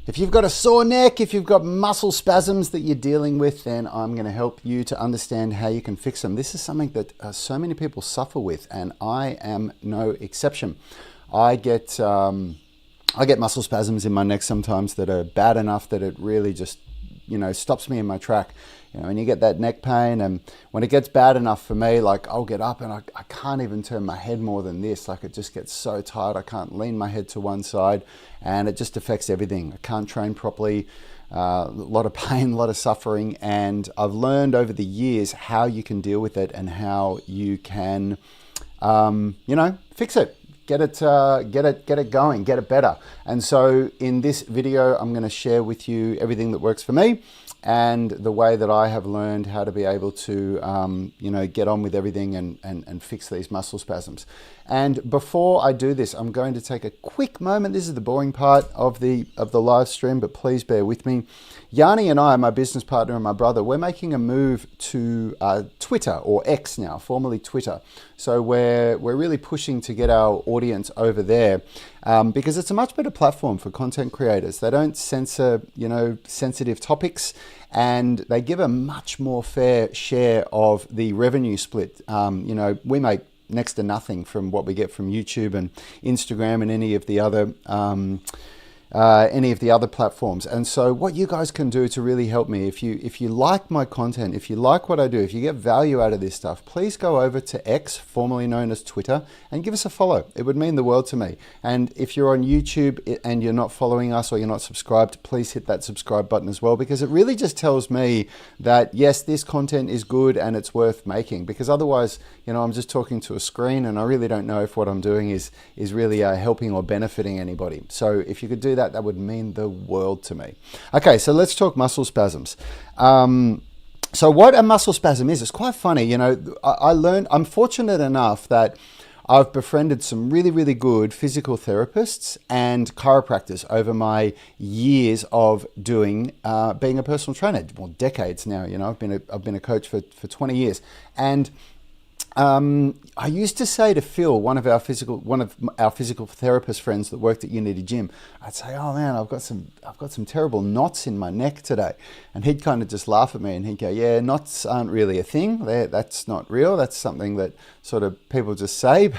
If you've got a sore neck, if you've got muscle spasms that you're dealing with, then I'm going to help you to understand how you can fix them. This is something that so many people suffer with, and I am no exception. I get muscle spasms in my neck sometimes that are bad enough that it really just, stops me in my track. And you get that neck pain, and when it gets bad enough for me, like I'll get up and I can't even turn my head more than this. Like it just gets so tight, I can't lean my head to one side, and it just affects everything. I can't train properly, a lot of pain, a lot of suffering, and I've learned over the years how you can deal with it and how you can, fix it. Get it going, get it better. And so in this video, I'm going to share with you everything that works for me and the way that I have learned how to be able to, get on with everything and fix these muscle spasms. And before I do this, I'm going to take a quick moment. This is the boring part of the live stream, but please bear with me. Yanni and I, my business partner and my brother, we're making a move to Twitter, or X now, formerly Twitter. So we're really pushing to get our audience over there because it's a much better platform for content creators. They don't censor, sensitive topics, and they give a much more fair share of the revenue split. We make next to nothing from what we get from YouTube and Instagram and any of the other platforms. And so what you guys can do to really help me, if you like my content, if you like what I do, if you get value out of this stuff, please go over to X, formerly known as Twitter, and give us a follow. It would mean the world to me. And if you're on YouTube and you're not following us or you're not subscribed, please hit that subscribe button as well, because it really just tells me that yes, this content is good and it's worth making, because otherwise, I'm just talking to a screen and I really don't know if what I'm doing is really helping or benefiting anybody. So if you could do that, that would mean the world to me. Okay, so let's talk muscle spasms. So what a muscle spasm is, it's quite funny. I'm fortunate enough that I've befriended some really, really good physical therapists and chiropractors over my years of being a personal trainer. Well, decades now. I've been a coach for 20 years, and I used to say to Phil, one of our physical therapist friends that worked at Unity Gym, I'd say, "Oh man, I've got some terrible knots in my neck today," and he'd kind of just laugh at me and he'd go, "Yeah, knots aren't really a thing. That's not real. That's something that sort of people just say."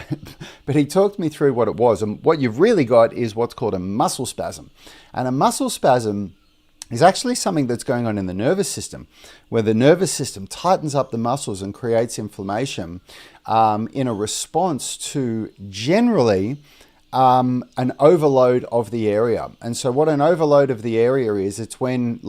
But he talked me through what it was, and what you've really got is what's called a muscle spasm, and a muscle spasm is actually something that's going on in the nervous system, where the nervous system tightens up the muscles and creates inflammation in a response to generally an overload of the area. And so what an overload of the area is, it's when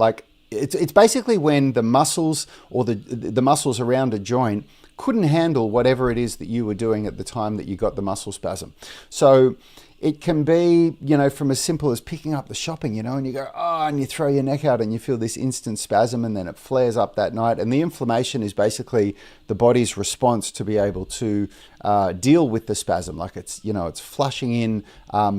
it's basically when the muscles or the muscles around a joint couldn't handle whatever it is that you were doing at the time that you got the muscle spasm. So it can be, from as simple as picking up the shopping, and you go, oh, and you throw your neck out and you feel this instant spasm, and then it flares up that night. And the inflammation is basically the body's response to be able to deal with the spasm. Like it's flushing in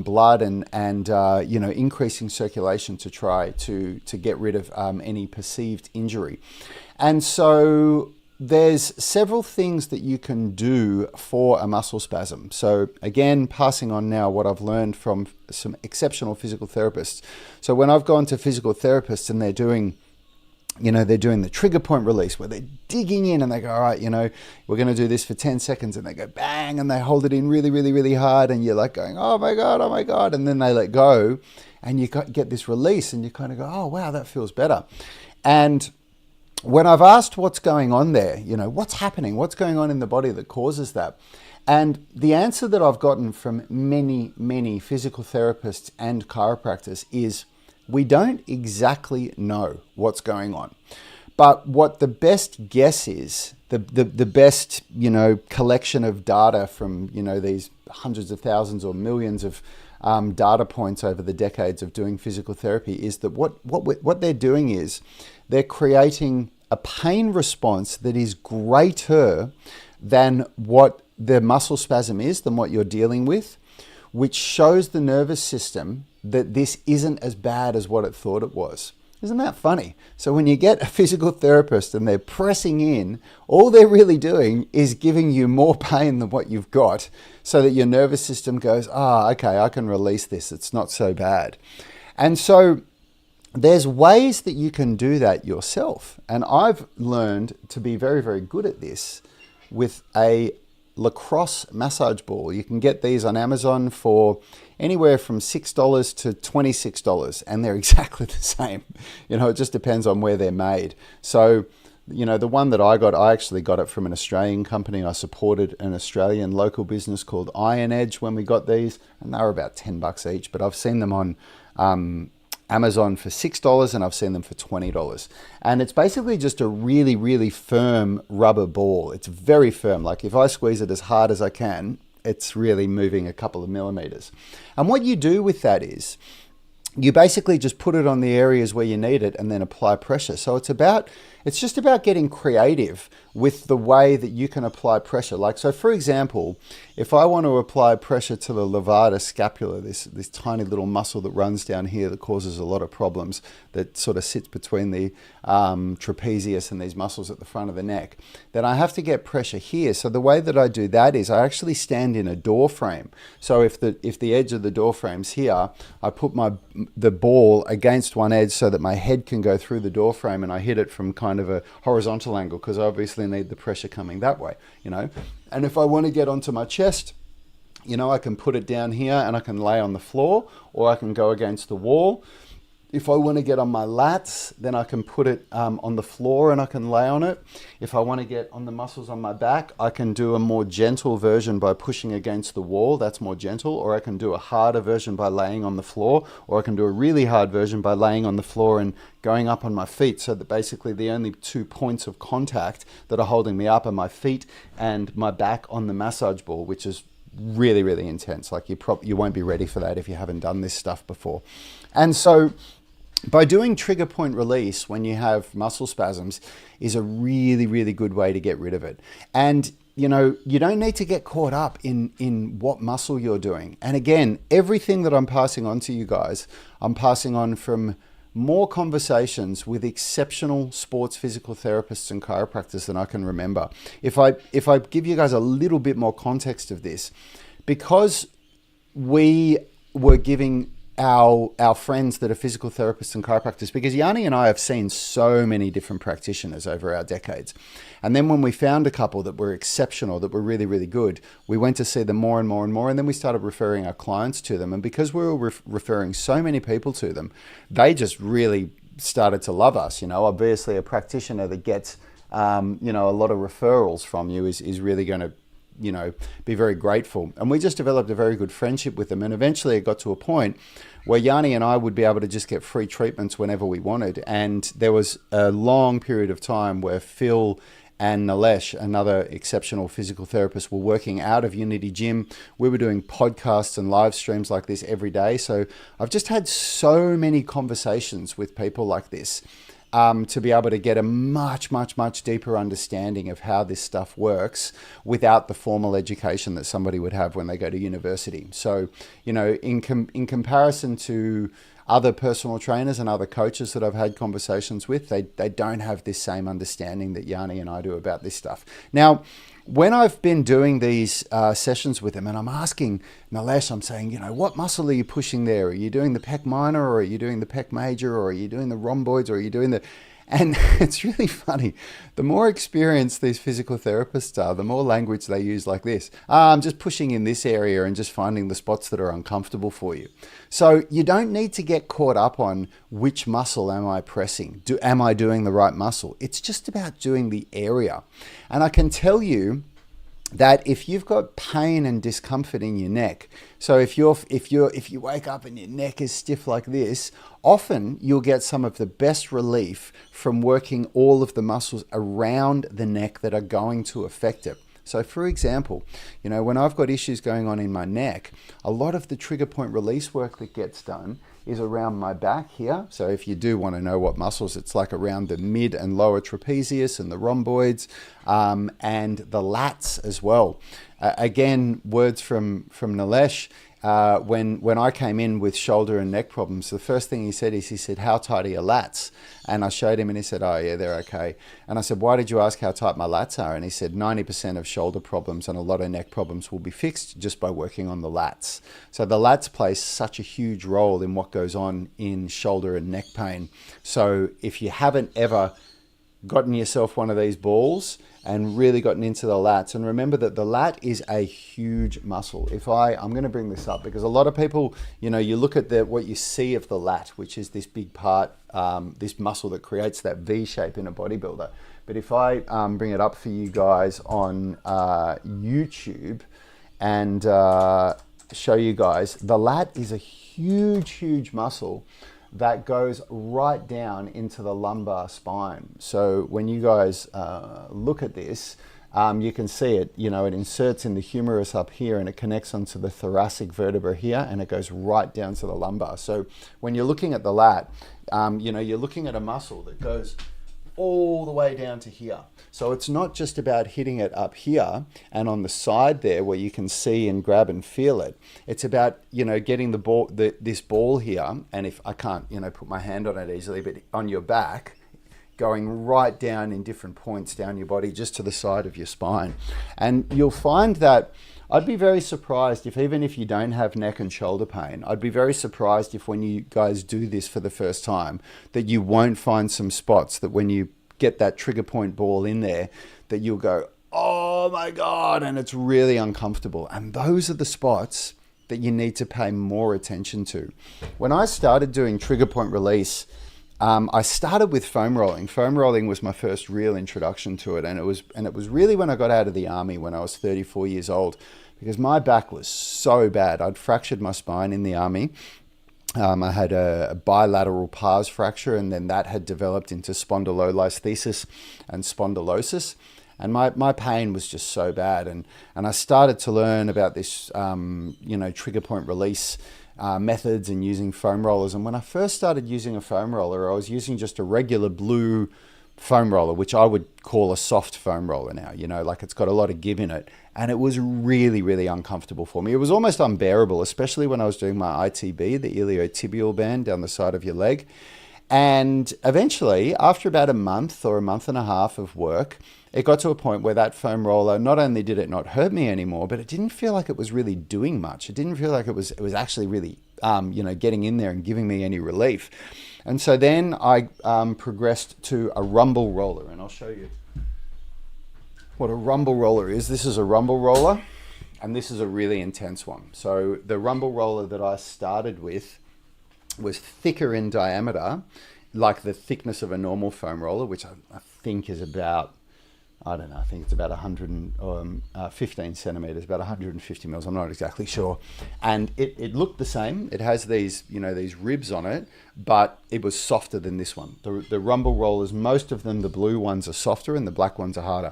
blood and increasing circulation to try to get rid of any perceived injury. And so there's several things that you can do for a muscle spasm. So again, passing on now what I've learned from some exceptional physical therapists. So when I've gone to physical therapists and they're doing the trigger point release, where they're digging in and they go, all right, we're going to do this for 10 seconds, and they go bang, and they hold it in really, really, really hard, and you're like going, oh my God. And then they let go and you get this release and you kind of go, oh wow, that feels better. And when I've asked what's going on there, what's happening, what's going on in the body that causes that? And the answer that I've gotten from many, many physical therapists and chiropractors is we don't exactly know what's going on. But what the best guess is, the best, collection of data from, these hundreds of thousands or millions of data points over the decades of doing physical therapy, is that what they're doing is they're creating a pain response that is greater than what the muscle spasm is, than what you're dealing with, which shows the nervous system that this isn't as bad as what it thought it was. Isn't that funny? So when you get a physical therapist and they're pressing in, all they're really doing is giving you more pain than what you've got, so that your nervous system goes, okay, I can release this. It's not so bad. And so there's ways that you can do that yourself. And I've learned to be very, very good at this with a lacrosse massage ball. You can get these on Amazon for anywhere from $6 to $26, and they're exactly the same. It just depends on where they're made. So, the one that I got, I actually got it from an Australian company. I supported an Australian local business called Iron Edge when we got these, and they were about $10 each, but I've seen them on Amazon for $6, and I've seen them for $20. And it's basically just a really, really firm rubber ball. It's very firm. Like if I squeeze it as hard as I can, it's really moving a couple of millimeters. And what you do with that is you basically just put it on the areas where you need it and then apply pressure. So it's just about getting creative with the way that you can apply pressure. Like, so for example, if I want to apply pressure to the levator scapula, this tiny little muscle that runs down here that causes a lot of problems, that sort of sits between the trapezius and these muscles at the front of the neck, then I have to get pressure here. So the way that I do that is I actually stand in a door frame. So if the edge of the door frame's here, I put the ball against one edge so that my head can go through the door frame, and I hit it from kind of a horizontal angle because I obviously need the pressure coming that way, And if I want to get onto my chest, I can put it down here and I can lay on the floor, or I can go against the wall. If I want to get on my lats, then I can put it on the floor and I can lay on it. If I want to get on the muscles on my back, I can do a more gentle version by pushing against the wall. That's more gentle. Or I can do a harder version by laying on the floor. Or I can do a really hard version by laying on the floor and going up on my feet, so that basically the only 2 points of contact that are holding me up are my feet and my back on the massage ball, which is really, really intense. Like you won't be ready for that if you haven't done this stuff before. And so by doing trigger point release when you have muscle spasms is a really, really good way to get rid of it. And you don't need to get caught up in what muscle you're doing. And again, everything that I'm passing on to you guys, I'm passing on from more conversations with exceptional sports physical therapists and chiropractors than I can remember. If I give you guys a little bit more context of this, because we were giving our friends that are physical therapists and chiropractors, because Yanni and I have seen so many different practitioners over our decades. And then when we found a couple that were exceptional, that were really, really good, we went to see them more and more and more. And then we started referring our clients to them. And because we were referring so many people to them, they just really started to love us. Obviously a practitioner that gets, a lot of referrals from you is really going to, be very grateful. And we just developed a very good friendship with them. And eventually it got to a point where Yanni and I would be able to just get free treatments whenever we wanted. And there was a long period of time where Phil and Nilesh, another exceptional physical therapist, were working out of Unity Gym. We were doing podcasts and live streams like this every day. So I've just had so many conversations with people like this. To be able to get a much, much, much deeper understanding of how this stuff works without the formal education that somebody would have when they go to university. So, in comparison to other personal trainers and other coaches that I've had conversations with, they don't have this same understanding that Yanni and I do about this stuff. Now, when I've been doing these sessions with them and I'm asking Nilesh, I'm saying, what muscle are you pushing there? Are you doing the pec minor, or are you doing the pec major, or are you doing the rhomboids, or are you doing the... And it's really funny. The more experienced these physical therapists are, the more language they use like this. I'm just pushing in this area and just finding the spots that are uncomfortable for you. So you don't need to get caught up on which muscle am I pressing? Am I doing the right muscle? It's just about doing the area. And I can tell you that if you've got pain and discomfort in your neck, so if you wake up and your neck is stiff like this, often you'll get some of the best relief from working all of the muscles around the neck that are going to affect it. So for example, when I've got issues going on in my neck, a lot of the trigger point release work that gets done is around my back here. So if you do want to know what muscles, it's like around the mid and lower trapezius and the rhomboids, and the lats as well. Again, words from Nilesh, when I came in with shoulder and neck problems, the first thing he said is, he said, "How tight are your lats?" And I showed him and he said, "Oh yeah, they're okay." And I said, "Why did you ask how tight my lats are?" And he said, 90% of shoulder problems and a lot of neck problems will be fixed just by working on the lats. So the lats play such a huge role in what goes on in shoulder and neck pain. So if you haven't ever gotten yourself one of these balls and really gotten into the lats, and remember that the lat is a huge muscle. I'm going to bring this up because a lot of people, you know, you look at what you see of the lat, which is this big part, this muscle that creates that V shape in a bodybuilder. But if I bring it up for you guys on YouTube and show you guys, the lat is a huge muscle that goes right down into the lumbar spine. So when you guys look at this, you can see it, you know, it inserts in the humerus up here and it connects onto the thoracic vertebra here and it goes right down to the lumbar. So when you're looking at the lat, you know, you're looking at a muscle that goes all the way down to here. So it's not just about hitting it up here and on the side there where you can see and grab and feel it. It's about, you know, getting the ball, this ball here, and if I can't, you know, put my hand on it easily, but on your back, going right down in different points down your body, just to the side of your spine. And you'll find that I'd be very surprised if, even if you don't have neck and shoulder pain, I'd be very surprised if when you guys do this for the first time, that you won't find some spots that when you get that trigger point ball in there, that you'll go, "Oh my God," and it's really uncomfortable. And those are the spots that you need to pay more attention to. When I started doing trigger point release, I started with foam rolling. Foam rolling was my first real introduction to it, and it was really when I got out of the army when I was 34 years old, because my back was so bad. I'd fractured my spine in the army. I had a bilateral pars fracture, and then that had developed into spondylolisthesis and spondylosis. And my pain was just so bad. And I started to learn about this, you know, trigger point release methods and using foam rollers. And when I first started using a foam roller, I was using just a regular blue foam roller, which I would call a soft foam roller now, you know, like it's got a lot of give in it. And it was really uncomfortable for me. It was almost unbearable, especially when I was doing my ITB, the iliotibial band down the side of your leg. And eventually, after about a month or a month and a half of work, it got to a point where that foam roller, not only did it not hurt me anymore, but it didn't feel like it was really doing much. It didn't feel like it was actually really, you know, getting in there and giving me any relief. And so then I progressed to a rumble roller, and I'll show you what a rumble roller is. This is a rumble roller, and this is a really intense one. So the rumble roller that I started with was thicker in diameter, like the thickness of a normal foam roller, which I think is about, I don't know, I think it's about 115 centimeters, about 150 mils. I'm not exactly sure. And it looked the same. It has these, you know, these ribs on it, but it was softer than this one. The rumble rollers, most of them, the blue ones are softer and the black ones are harder.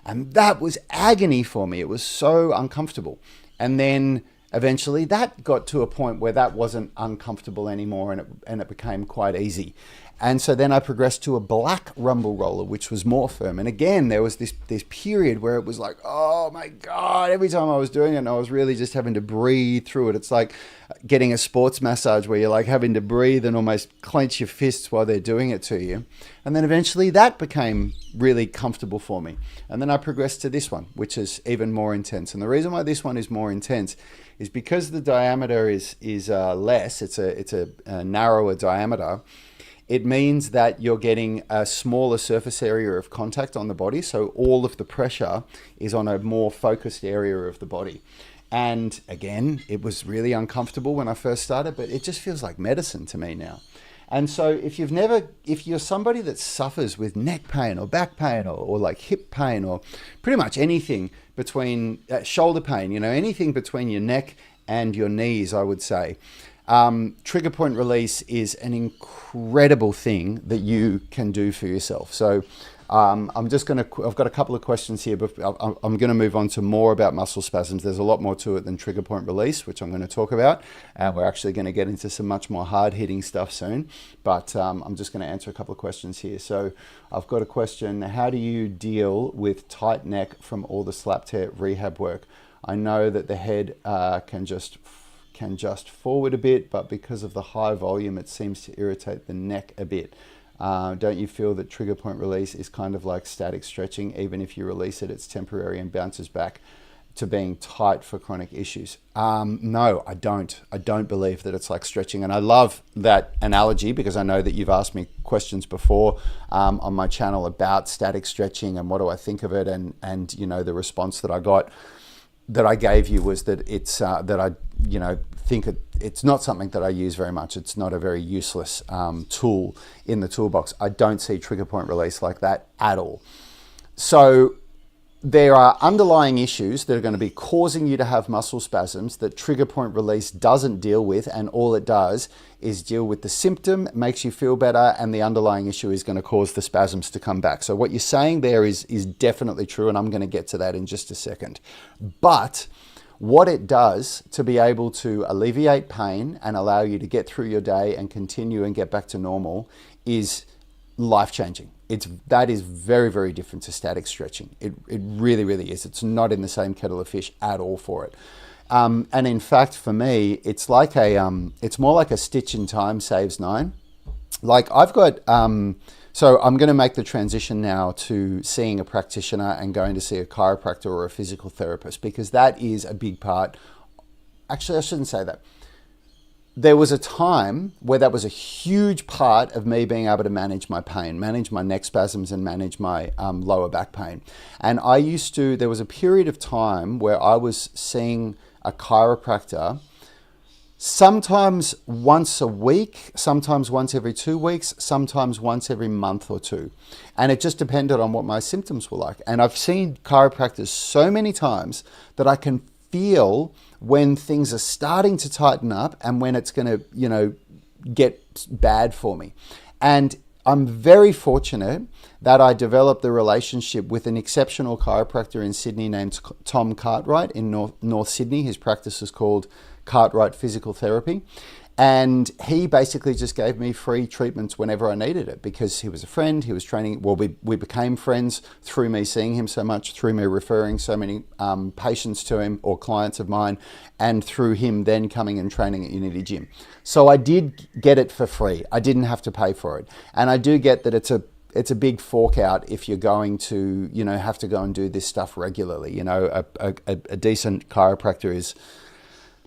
And that was agony for me. It was so uncomfortable. And then eventually that got to a point where that wasn't uncomfortable anymore, and it became quite easy. And so then I progressed to a black rumble roller, which was more firm. And again, there was this period where it was like, oh my God, every time I was doing it, I was really just having to breathe through it. It's like getting a sports massage where you're like having to breathe and almost clench your fists while they're doing it to you. And then eventually that became really comfortable for me. And then I progressed to this one, which is even more intense. And the reason why this one is more intense is because the diameter is less, it's a narrower diameter. It means that you're getting a smaller surface area of contact on the body. So all of the pressure is on a more focused area of the body. And again, it was really uncomfortable when I first started, but it just feels like medicine to me now. And so if you're somebody that suffers with neck pain or back pain or like hip pain or pretty much anything between shoulder pain, you know, anything between your neck and your knees, I would say, trigger point release is an incredible thing that you can do for yourself. So I've got a couple of questions here, but I'm going to move on to more about muscle spasms. There's a lot more to it than trigger point release, which I'm going to talk about. And we're actually going to get into some much more hard hitting stuff soon, but I'm just going to answer a couple of questions here. So I've got a question. How do you deal with tight neck from all the slap tear rehab work? I know that the head can just can just forward a bit, but because of the high volume, it seems to irritate the neck a bit. Don't you feel that trigger point release is kind of like static stretching? Even if you release it, it's temporary and bounces back to being tight for chronic issues. No, I don't. I don't believe that it's like stretching. And I love that analogy because I know that you've asked me questions before on my channel about static stretching and what do I think of it. And you know, the response that I got, that I gave you was that it's that I, you know, think it's not something that I use very much. It's not a very useless tool in the toolbox. I don't see trigger point release like that at all. So there are underlying issues that are going to be causing you to have muscle spasms that trigger point release doesn't deal with, and all it does is deal with the symptom, makes you feel better, and the underlying issue is going to cause the spasms to come back. So what you're saying there is definitely true, and I'm going to get to that in just a second. But what it does to be able to alleviate pain and allow you to get through your day and continue and get back to normal is life-changing. That is very, very different to static stretching. It really, really is. It's not in the same kettle of fish at all for it. And in fact, for me, it's like it's more like a stitch in time saves 9. Like I've got, so I'm going to make the transition now to seeing a practitioner and going to see a chiropractor or a physical therapist, because that is a big part. Actually, I shouldn't say that. There was a time where that was a huge part of me being able to manage my pain, manage my neck spasms and manage my lower back pain. And there was a period of time where I was seeing a chiropractor sometimes once a week, sometimes once every 2 weeks, sometimes once every month or two. And it just depended on what my symptoms were like. And I've seen chiropractors so many times that I can feel when things are starting to tighten up and when it's going to, you know, get bad for me. And I'm very fortunate that I developed the relationship with an exceptional chiropractor in Sydney named Tom Cartwright in North Sydney. His practice is called Cartwright Physical Therapy. And he basically just gave me free treatments whenever I needed it because he was a friend, he was training. Well, we became friends through me seeing him so much, through me referring so many patients to him or clients of mine, and through him then coming and training at Unity Gym. So I did get it for free. I didn't have to pay for it. And I do get that it's a big fork out if you're going to, you know, have to go and do this stuff regularly. You know, a decent chiropractor is,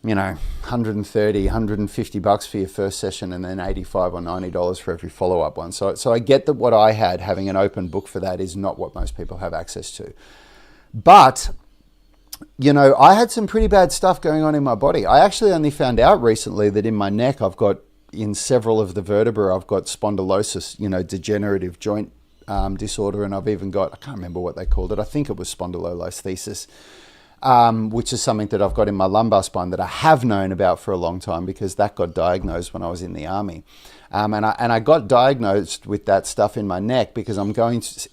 you know, $130, $150 for your first session and then $85 or $90 for every follow-up one. So I get that what I had, having an open book for that, is not what most people have access to. But, you know, I had some pretty bad stuff going on in my body. I actually only found out recently that in my neck, in several of the vertebrae, I've got spondylosis, you know, degenerative joint disorder. And I've even got, I can't remember what they called it. I think it was spondylolisthesis. Which is something that I've got in my lumbar spine that I have known about for a long time because that got diagnosed when I was in the army. And I got diagnosed with that stuff in my neck because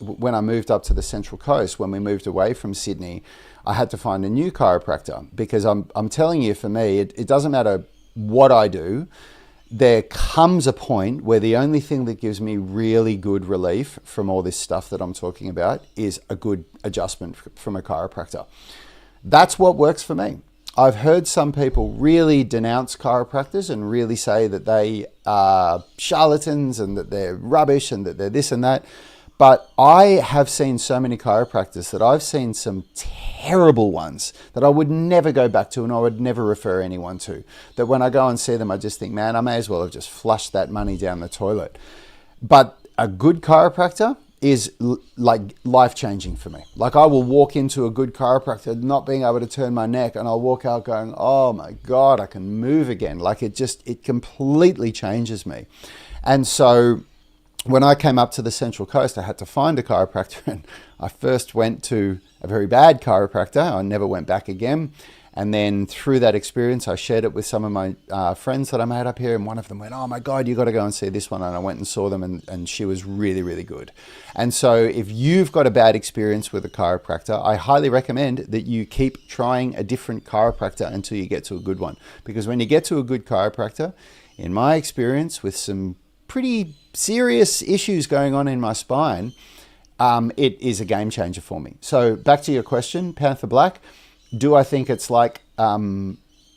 when I moved up to the Central Coast, when we moved away from Sydney, I had to find a new chiropractor because I'm telling you, for me, it doesn't matter what I do. There comes a point where the only thing that gives me really good relief from all this stuff that I'm talking about is a good adjustment from a chiropractor. That's what works for me. I've heard some people really denounce chiropractors and really say that they are charlatans and that they're rubbish and that they're this and that. But I have seen so many chiropractors that I've seen some terrible ones that I would never go back to and I would never refer anyone to. That when I go and see them, I just think, man, I may as well have just flushed that money down the toilet. But a good chiropractor is like life-changing for me. Like I will walk into a good chiropractor not being able to turn my neck and I'll walk out going, oh my God, I can move again. Like it completely changes me. And so when I came up to the Central Coast, I had to find a chiropractor, and I first went to a very bad chiropractor. I never went back again. And then through that experience, I shared it with some of my friends that I made up here. And one of them went, oh my God, you got to go and see this one. And I went and saw them and she was really, really good. And so if you've got a bad experience with a chiropractor, I highly recommend that you keep trying a different chiropractor until you get to a good one. Because when you get to a good chiropractor, in my experience with some pretty serious issues going on in my spine, it is a game changer for me. So back to your question, Panther Black. Do I think it's like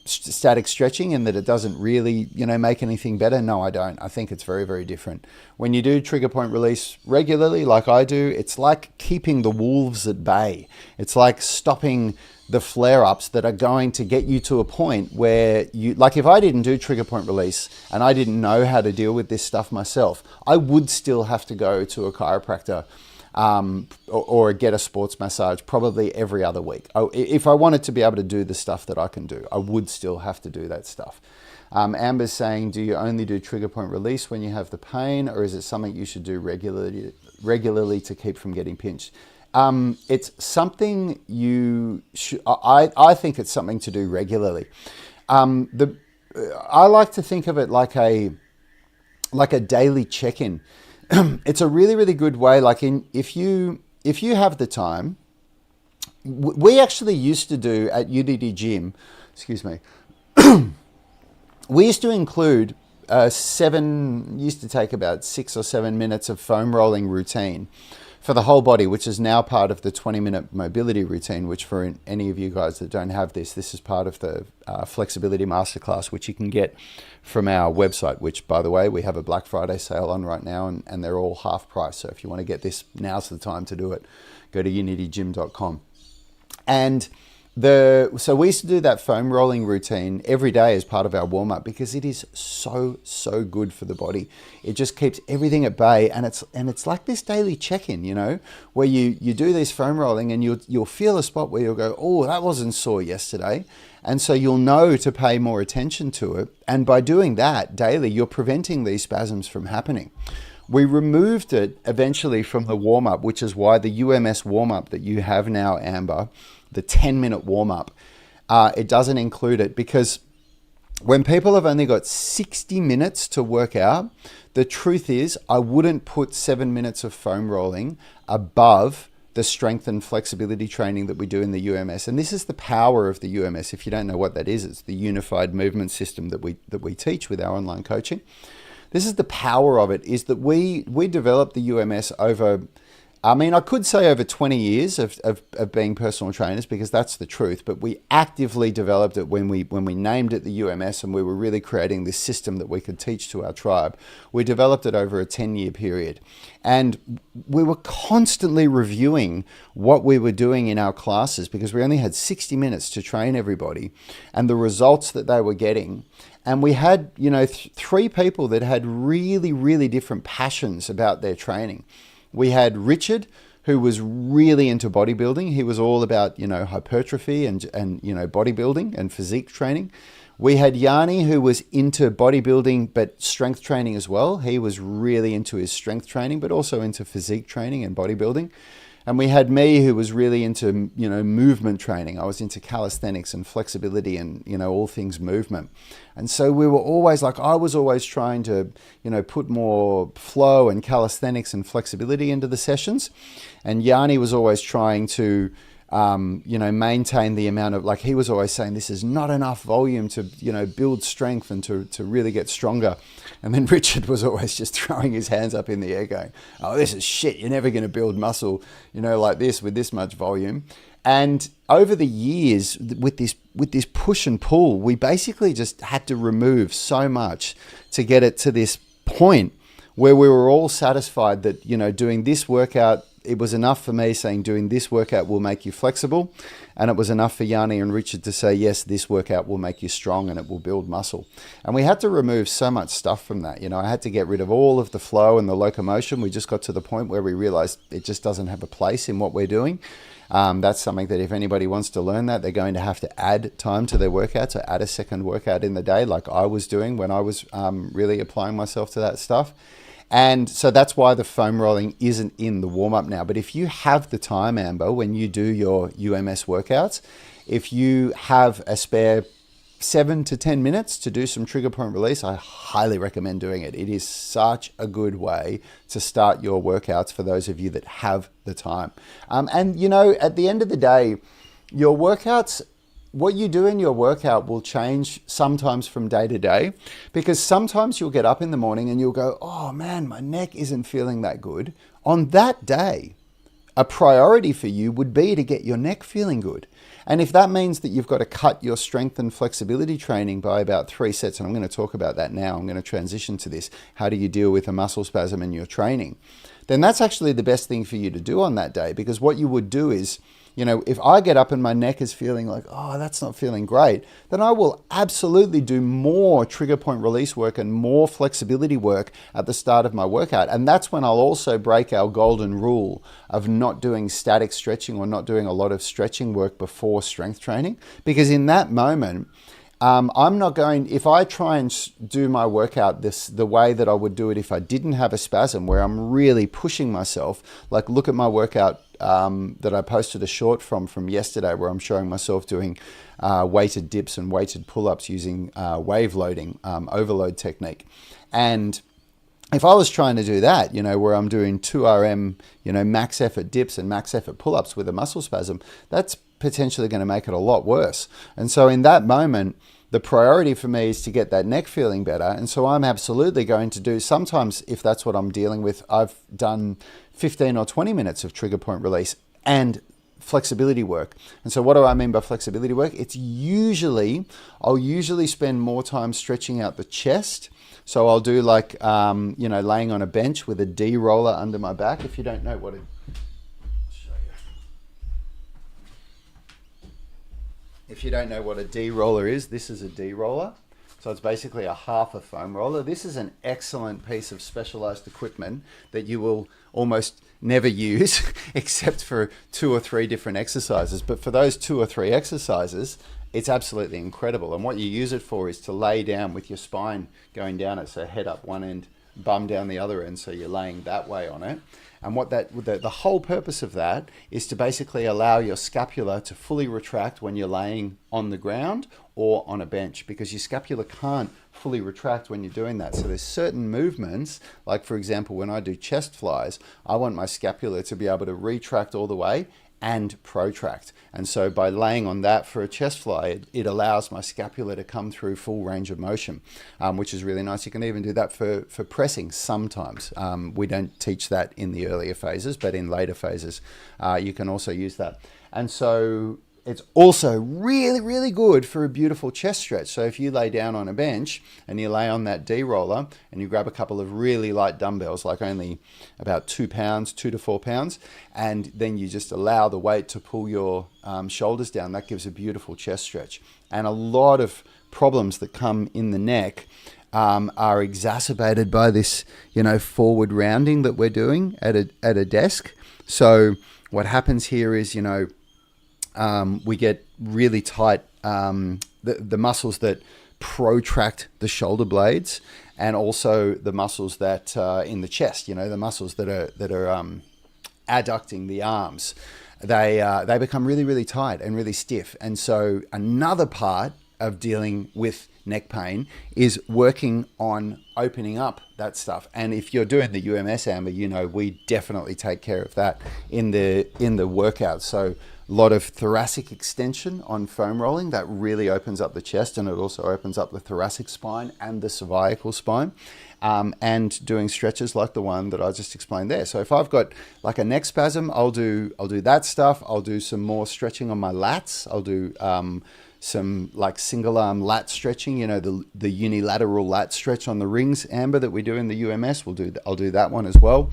static stretching in that it doesn't really, make anything better? No, I don't. I think it's very, very different. When you do trigger point release regularly, like I do, it's like keeping the wolves at bay. It's like stopping the flare-ups that are going to get you to a point where you, like if I didn't do trigger point release and I didn't know how to deal with this stuff myself, I would still have to go to a chiropractor or get a sports massage probably every other week. If I wanted to be able to do the stuff that I can do, I would still have to do that stuff. Amber's saying, do you only do trigger point release when you have the pain, or is it something you should do regularly to keep from getting pinched? It's something you should, I think it's something to do regularly. I like to think of it like a daily check-in. It's a really, really good way. If you have the time, we actually used to do at UDD Gym, excuse me, we used to include used to take about 6 or 7 minutes of foam rolling routine for the whole body, which is now part of the 20-minute mobility routine, which for any of you guys that don't have this is part of the flexibility masterclass, which you can get from our website, which, by the way, we have a Black Friday sale on right now, and they're all half price. So if you want to get this, now's the time to do it. Go to unitygym.com. And so we used to do that foam rolling routine every day as part of our warm-up because it is so good for the body. It just keeps everything at bay, and it's like this daily check-in, where you do this foam rolling and you'll feel a spot where you'll go, oh, that wasn't sore yesterday. And so you'll know to pay more attention to it. And by doing that daily, you're preventing these spasms from happening. We removed it eventually from the warm-up, which is why the UMS warm-up that you have now, Amber, the 10-minute warm-up, it doesn't include it, because when people have only got 60 minutes to work out, the truth is I wouldn't put 7 minutes of foam rolling above the strength and flexibility training that we do in the UMS. And this is the power of the UMS. If you don't know what that is, it's the unified movement system that we teach with our online coaching. This is the power of it, is that we developed the UMS over, I could say over 20 years of being personal trainers, because that's the truth, but we actively developed it when we named it the UMS, and we were really creating this system that we could teach to our tribe. We developed it over a 10-year period, and we were constantly reviewing what we were doing in our classes, because we only had 60 minutes to train everybody, and the results that they were getting. And we had, 3 people that had really, really different passions about their training. We had Richard, who was really into bodybuilding. He was all about, hypertrophy and bodybuilding and physique training. We had Yanni, who was into bodybuilding, but strength training as well. He was really into his strength training, but also into physique training and bodybuilding. And we had me, who was really into, movement training. I was into calisthenics and flexibility and, all things movement. And so we were always I was always trying to, put more flow and calisthenics and flexibility into the sessions. And Yanni was always trying to, maintain the amount of, he was always saying, this is not enough volume to, build strength and to really get stronger. And then Richard was always just throwing his hands up in the air going, oh, this is shit. You're never going to build muscle, like this with this much volume. And over the years, with this push and pull, we basically just had to remove so much to get it to this point where we were all satisfied that, doing this workout, it was enough for me saying doing this workout will make you flexible. And it was enough for Yanni and Richard to say, yes, this workout will make you strong and it will build muscle. And we had to remove so much stuff from that. I had to get rid of all of the flow and the locomotion. We just got to the point where we realized it just doesn't have a place in what we're doing. That's something that if anybody wants to learn that, they're going to have to add time to their workout, so add a second workout in the day like I was doing when I was really applying myself to that stuff. And so that's why the foam rolling isn't in the warm-up now. But if you have the time, Amber, when you do your UMS workouts, if you have a spare 7 to 10 minutes to do some trigger point release, I highly recommend doing it. It is such a good way to start your workouts for those of you that have the time. And, at the end of the day, your workouts, what you do in your workout will change sometimes from day to day, because sometimes you'll get up in the morning and you'll go, oh man, my neck isn't feeling that good. On that day, a priority for you would be to get your neck feeling good. And if that means that you've got to cut your strength and flexibility training by about 3 sets, and I'm going to talk about that now, I'm going to transition to this, how do you deal with a muscle spasm in your training, then that's actually the best thing for you to do on that day. Because what you would do is, if I get up and my neck is feeling like, oh, that's not feeling great, then I will absolutely do more trigger point release work and more flexibility work at the start of my workout. And that's when I'll also break our golden rule of not doing static stretching or not doing a lot of stretching work before strength training. Because in that moment, I'm not going, if I try and do my workout the way that I would do it if I didn't have a spasm, where I'm really pushing myself, like look at my workout that I posted a short from yesterday, where I'm showing myself doing weighted dips and weighted pull-ups using wave loading, overload technique. And if I was trying to do that, where I'm doing 2RM, max effort dips and max effort pull-ups with a muscle spasm, that's potentially going to make it a lot worse. And so in that moment, the priority for me is to get that neck feeling better. And so I'm absolutely going to do, sometimes if that's what I'm dealing with, I've done 15 or 20 minutes of trigger point release and flexibility work. And so what do I mean by flexibility work? I'll usually spend more time stretching out the chest. So I'll do like, laying on a bench with a D roller under my back. If you don't know what If you don't know what a D roller is, this is a D roller. So it's basically a half a foam roller. This is an excellent piece of specialized equipment that you will almost never use except for 2 or 3 different exercises. But for those 2 or 3 exercises, it's absolutely incredible. And what you use it for is to lay down with your spine going down it. So head up one end, bum down the other end. So you're laying that way on it. And what the whole purpose of that is to basically allow your scapula to fully retract when you're laying on the ground or on a bench, because your scapula can't fully retract when you're doing that. So there's certain movements, like for example, when I do chest flies, I want my scapula to be able to retract all the way and protract. And so by laying on that for a chest fly, it allows my scapula to come through full range of motion, which is really nice. You can even do that for pressing sometimes. We don't teach that in the earlier phases, but in later phases, you can also use that. And so it's also really, really good for a beautiful chest stretch. So if you lay down on a bench and you lay on that D roller and you grab a couple of really light dumbbells, like only about 2 pounds, 2 to 4 pounds, and then you just allow the weight to pull your shoulders down, that gives a beautiful chest stretch. And a lot of problems that come in the neck are exacerbated by this, forward rounding that we're doing at a desk. So what happens here is, we get really tight, the muscles that protract the shoulder blades, and also the muscles that in the chest, the muscles that are adducting the arms, they become really, really tight and really stiff. And so another part of dealing with neck pain is working on opening up that stuff. And if you're doing the UMS, Amber, we definitely take care of that in the workout. So a lot of thoracic extension on foam rolling, that really opens up the chest, and it also opens up the thoracic spine and the cervical spine. And doing stretches like the one that I just explained there. So if I've got like a neck spasm, I'll do that stuff. I'll do some more stretching on my lats. I'll do some like single arm lat stretching, the unilateral lat stretch on the rings, Amber, that we do in the UMS. I'll do that one as well.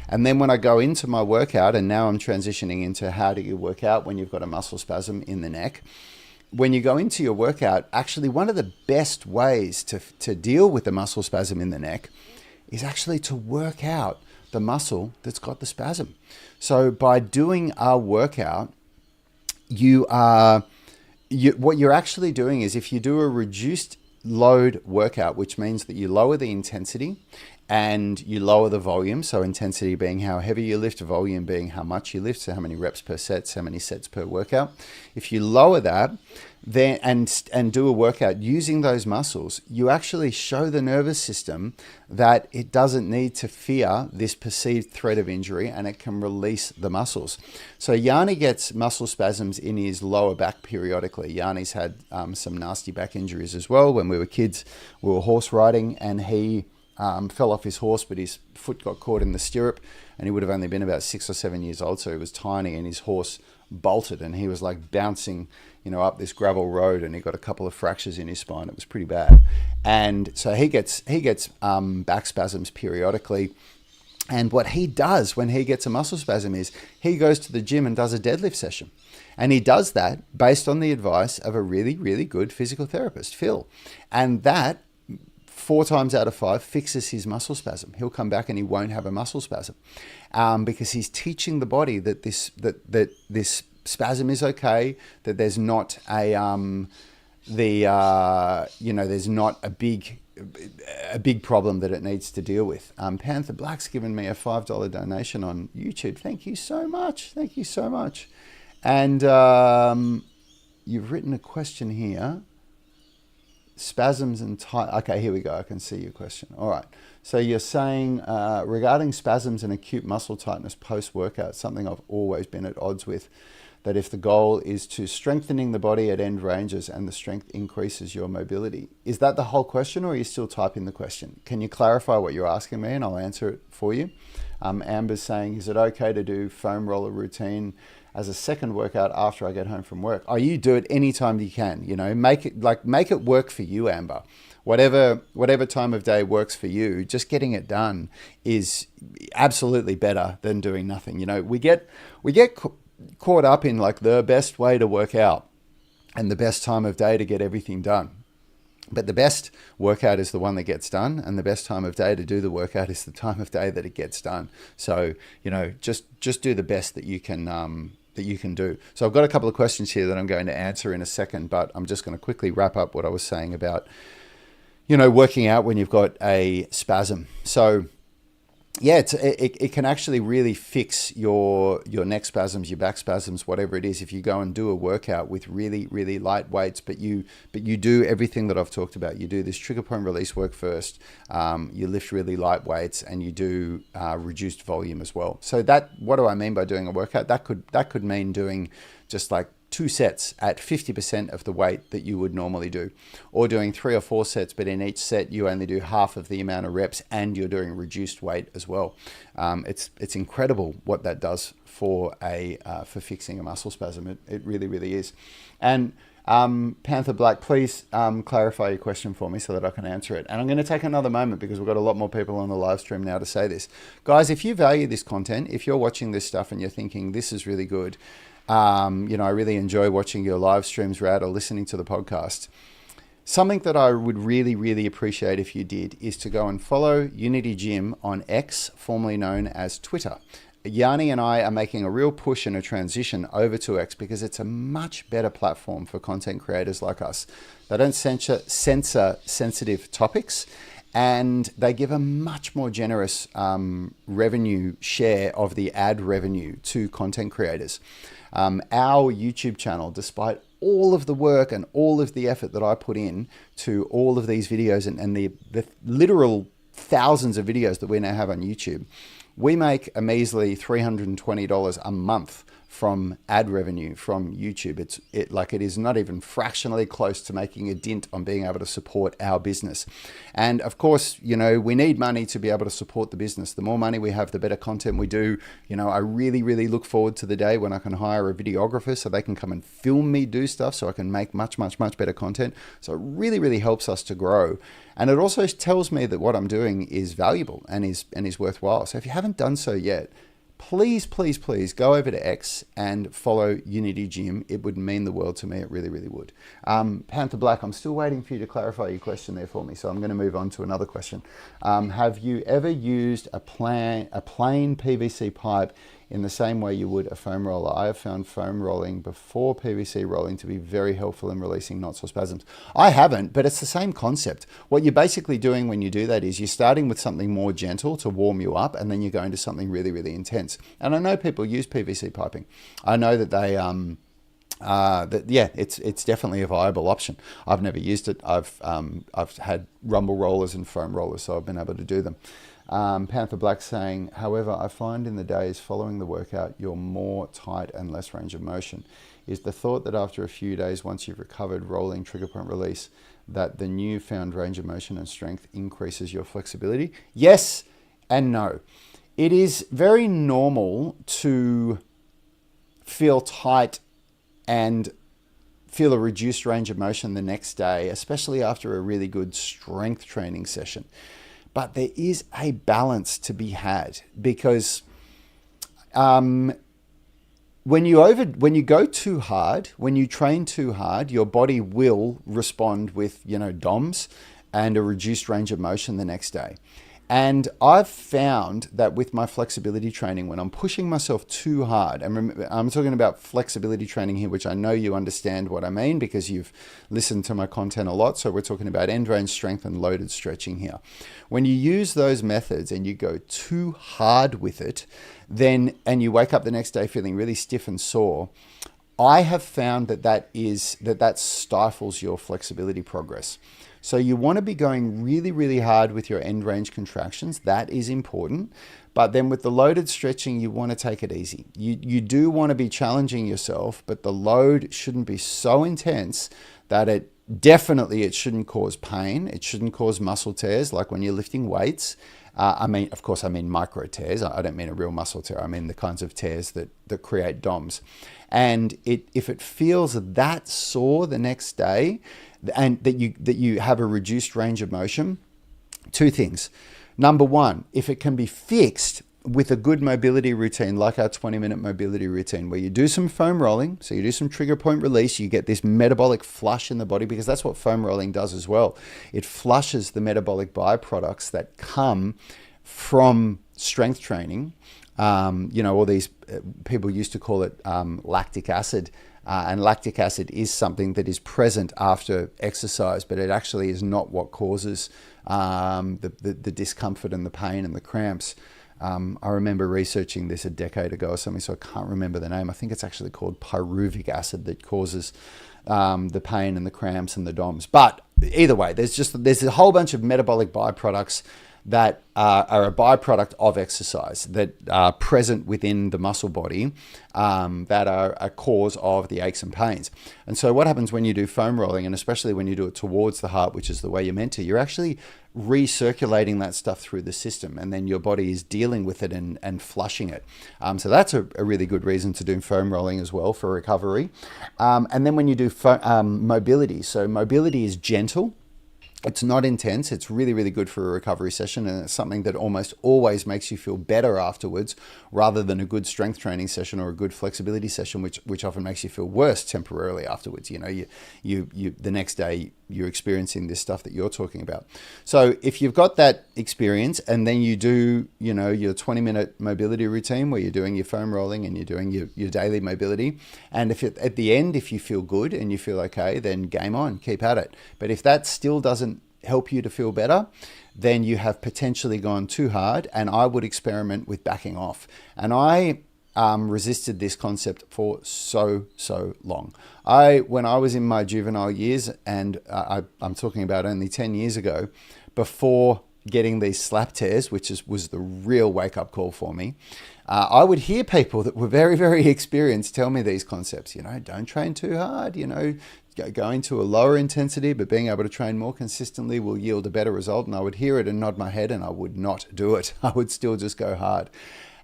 And then when I go into my workout, and now I'm transitioning into how do you work out when you've got a muscle spasm in the neck. When you go into your workout, actually one of the best ways to deal with the muscle spasm in the neck is actually to work out the muscle that's got the spasm. So by doing our workout, what you're actually doing is, if you do a reduced load workout, which means that you lower the intensity and you lower the volume, so intensity being how heavy you lift, volume being how much you lift, so how many reps per set, how many sets per workout. If you lower that then and do a workout using those muscles, you actually show the nervous system that it doesn't need to fear this perceived threat of injury, and it can release the muscles. So Yanni gets muscle spasms in his lower back periodically. Yanni's had some nasty back injuries as well. When we were kids, we were horse riding, and he fell off his horse, but his foot got caught in the stirrup, and he would have only been about 6 or 7 years old, so he was tiny, and his horse bolted, and he was like bouncing, up this gravel road, and he got a couple of fractures in his spine. It was pretty bad, and so he gets back spasms periodically. And what he does when he gets a muscle spasm is he goes to the gym and does a deadlift session. And he does that based on the advice of a really, really good physical therapist, Phil. And that 4 times out of 5 fixes his muscle spasm. He'll come back and he won't have a muscle spasm because he's teaching the body that this spasm is okay, that there's not there's not a big problem that it needs to deal with. Panther Black's given me a $5 donation on YouTube. Thank you so much. Thank you so much. And you've written a question here. Spasms and okay, here we go. I can see your question. All right. So you're saying regarding spasms and acute muscle tightness post-workout, something I've always been at odds with, that if the goal is to strengthening the body at end ranges and the strength increases your mobility. Is that the whole question, or are you still typing the question? Can you clarify what you're asking me and I'll answer it for you? Amber's saying, is it okay to do foam roller routine as a second workout after I get home from work? Oh, you do it anytime you can, make it work for you, Amber. Whatever time of day works for you, just getting it done is absolutely better than doing nothing. We get caught up in like the best way to work out and the best time of day to get everything done. But the best workout is the one that gets done, and the best time of day to do the workout is the time of day that it gets done. So, just do the best that you can do. So I've got a couple of questions here that I'm going to answer in a second, but I'm just going to quickly wrap up what I was saying about, working out when you've got a spasm. So yeah, it can actually really fix your neck spasms, your back spasms, whatever it is. If you go and do a workout with really, really light weights, but you do everything that I've talked about. You do this trigger point release work first. You lift really light weights, and you do reduced volume as well. So what do I mean by doing a workout? That could mean doing just like 2 sets at 50% of the weight that you would normally do, or doing 3 or 4 sets, but in each set you only do half of the amount of reps, and you're doing reduced weight as well. It's incredible what that does for fixing a muscle spasm. It really, really is. And Panther Black, please clarify your question for me so that I can answer it. And I'm going to take another moment because we've got a lot more people on the live stream now to say this. Guys, if you value this content, if you're watching this stuff and you're thinking this is really good, I really enjoy watching your live streams, Rad, or listening to the podcast. Something that I would really, really appreciate if you did is to go and follow Unity Gym on X, formerly known as Twitter. Yanni and I are making a real push and a transition over to X because it's a much better platform for content creators like us. They don't censor sensitive topics, and they give a much more generous revenue share of the ad revenue to content creators. Our YouTube channel, despite all of the work and all of the effort that I put in to all of these videos and the literal thousands of videos that we now have on YouTube, we make a measly $320 a month from ad revenue from YouTube. It is not even fractionally close to making a dent on being able to support our business. And of course, we need money to be able to support the business. The more money we have, the better content we do. I really, really look forward to the day when I can hire a videographer so they can come and film me do stuff so I can make much, much, much better content. So it really, really helps us to grow. And it also tells me that what I'm doing is valuable and is worthwhile. So if you haven't done so yet, please, please, please go over to X and follow Unity Gym. It would mean the world to me. It really, really would. Panther Black, I'm still waiting for you to clarify your question there for me. So I'm going to move on to another question. Have you ever used a plain PVC pipe in the same way you would a foam roller? I have found foam rolling before PVC rolling to be very helpful in releasing knots or spasms. I haven't, but it's the same concept. What you're basically doing when you do that is you're starting with something more gentle to warm you up, and then you're going to something really, really intense. And I know people use PVC piping. I know that they it's definitely a viable option. I've never used it. I've had rumble rollers and foam rollers, so I've been able to do them. Panther Black saying, however, I find in the days following the workout, you're more tight and less range of motion. Is the thought that after a few days, once you've recovered, rolling trigger point release that the newfound range of motion and strength increases your flexibility? Yes and no. It is very normal to feel tight and feel a reduced range of motion the next day, especially after a really good strength training session. But there is a balance to be had, because when you go too hard, when you train too hard, your body will respond with, DOMS and a reduced range of motion the next day. And I've found that with my flexibility training, when I'm pushing myself too hard, and remember, I'm talking about flexibility training here, which I know you understand what I mean because you've listened to my content a lot. So we're talking about end range strength and loaded stretching here. When you use those methods and you go too hard with it, and you wake up the next day feeling really stiff and sore, I have found that stifles your flexibility progress. So you want to be going really, really hard with your end range contractions. That is important. But then with the loaded stretching, you want to take it easy. You do want to be challenging yourself, but the load shouldn't be so intense that it shouldn't cause pain. It shouldn't cause muscle tears like when you're lifting weights. Of course, I mean micro tears. I don't mean a real muscle tear. I mean the kinds of tears that create DOMS. And if it feels that sore the next day, and that you have a reduced range of motion, two things. Number one, if it can be fixed with a good mobility routine, like our 20-minute mobility routine, where you do some foam rolling, so you do some trigger point release, you get this metabolic flush in the body, because that's what foam rolling does as well. It flushes the metabolic byproducts that come from strength training. All these people used to call it lactic acid. And lactic acid is something that is present after exercise, but it actually is not what causes the discomfort and the pain and the cramps. I remember researching this a decade ago or something, so I can't remember the name. I think it's actually called pyruvic acid that causes the pain and the cramps and the DOMS. But either way, there's a whole bunch of metabolic byproducts that are a byproduct of exercise that are present within the muscle body that are a cause of the aches and pains. And so what happens when you do foam rolling, and especially when you do it towards the heart, which is the way you're meant to, you're actually recirculating that stuff through the system, and then your body is dealing with it and flushing it. So that's a really good reason to do foam rolling as well for recovery. And then when you do mobility, so mobility is gentle. It's not intense. It's really, really good for a recovery session, and it's something that almost always makes you feel better afterwards, rather than a good strength training session or a good flexibility session, which often makes you feel worse temporarily afterwards. The next day you're experiencing this stuff that you're talking about. So if you've got that experience, and then you do, your 20-minute mobility routine where you're doing your foam rolling and you're doing your daily mobility, and at the end, if you feel good and you feel okay, then game on, keep at it. But if that still doesn't help you to feel better, then you have potentially gone too hard, and I would experiment with backing off. And I resisted this concept for so long. When I was in my juvenile years, and I'm talking about only 10 years ago, before getting these slap tears, which was the real wake-up call for me, I would hear people that were very, very experienced tell me these concepts. Don't train too hard, going to a lower intensity, but being able to train more consistently will yield a better result. And I would hear it and nod my head, and I would not do it. I would still just go hard.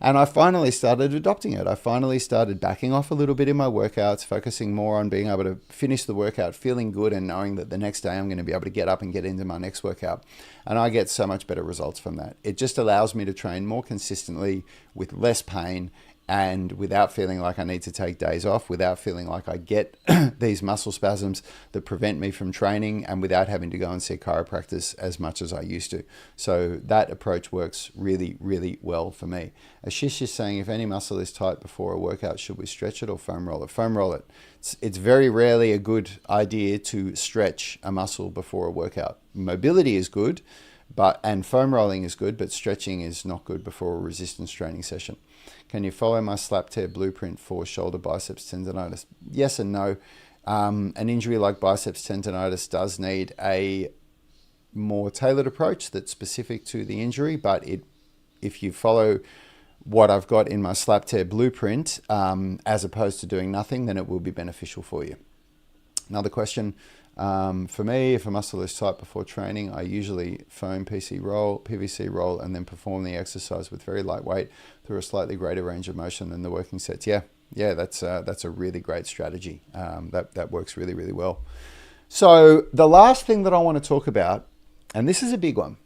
And I finally started adopting it. I finally started backing off a little bit in my workouts, focusing more on being able to finish the workout feeling good and knowing that the next day I'm going to be able to get up and get into my next workout. And I get so much better results from that. It just allows me to train more consistently with less pain, and without feeling like I need to take days off, without feeling like I get these muscle spasms that prevent me from training, and without having to go and see chiropractors as much as I used to. So that approach works really, really well for me. Ashish is saying, if any muscle is tight before a workout, should we stretch it or foam roll it? Foam roll it. It's very rarely a good idea to stretch a muscle before a workout. Mobility is good, and foam rolling is good, but stretching is not good before a resistance training session. Can you follow my slap tear blueprint for shoulder biceps tendonitis? Yes and no. An injury like biceps tendonitis does need a more tailored approach that's specific to the injury, but if you follow what I've got in my slap tear blueprint, as opposed to doing nothing, then it will be beneficial for you. Another question. For me, if a muscle is tight before training, I usually foam PVC roll, and then perform the exercise with very light weight through a slightly greater range of motion than the working sets. Yeah, that's a really great strategy. That works really, really well. So the last thing that I want to talk about, and this is a big one,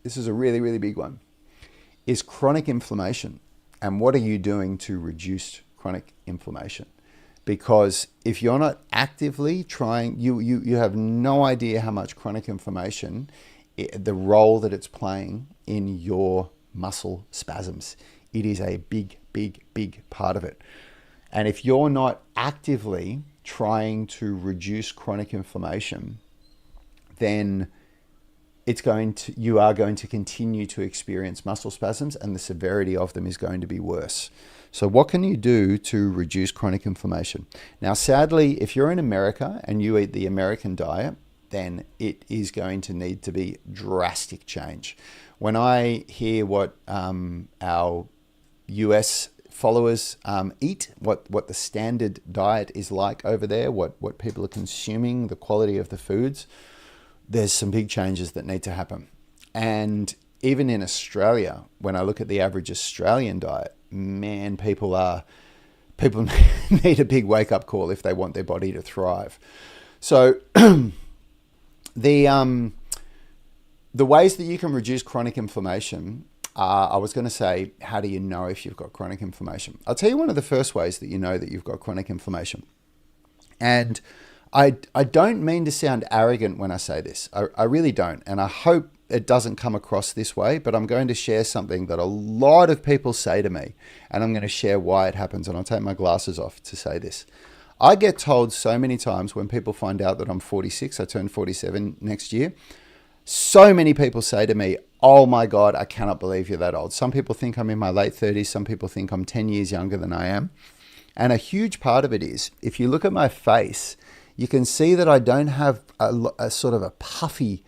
this is a really, really big one, is chronic inflammation. And what are you doing to reduce chronic inflammation? Because if you're not actively trying, you have no idea how much chronic inflammation, the role that it's playing in your muscle spasms. It is a big, big, big part of it. And if you're not actively trying to reduce chronic inflammation, then you are going to continue to experience muscle spasms, and the severity of them is going to be worse. So what can you do to reduce chronic inflammation? Now, sadly, if you're in America and you eat the American diet, then it is going to need to be drastic change. When I hear what our US followers eat, what the standard diet is like over there, what people are consuming, the quality of the foods, there's some big changes that need to happen. And even in Australia, when I look at the average Australian diet, man, people need a big wake-up call if they want their body to thrive. So the ways that you can reduce chronic inflammation are, I was going to say, how do you know if you've got chronic inflammation? I'll tell you one of the first ways that you know that you've got chronic inflammation. And I don't mean to sound arrogant when I say this. I really don't. And I hope it doesn't come across this way, but I'm going to share something that a lot of people say to me, and I'm going to share why it happens. And I'll take my glasses off to say this. I get told so many times when people find out that I'm 46, I turn 47 next year. So many people say to me, oh my God, I cannot believe you're that old. Some people think I'm in my late 30s. Some people think I'm 10 years younger than I am. And a huge part of it is, if you look at my face, you can see that I don't have a sort of a puffy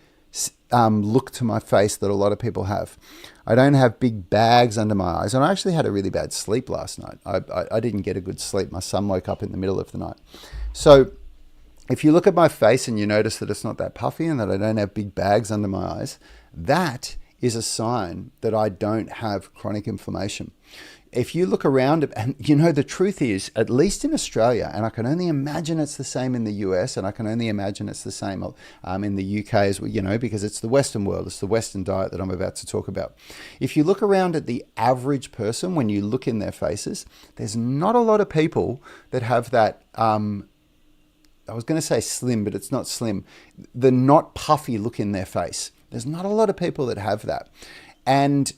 look to my face that a lot of people have. I don't have big bags under my eyes. And I actually had a really bad sleep last night. I didn't get a good sleep. My son woke up in the middle of the night. So if you look at my face and you notice that it's not that puffy and that I don't have big bags under my eyes, that is a sign that I don't have chronic inflammation. If you look around, and the truth is, at least in Australia, and I can only imagine it's the same in the US, and I can only imagine it's the same in the UK as well, because it's the Western world, it's the Western diet that I'm about to talk about. If you look around at the average person, when you look in their faces, there's not a lot of people that have that, I was going to say slim, but it's not slim, the not puffy look in their face. There's not a lot of people that have that. And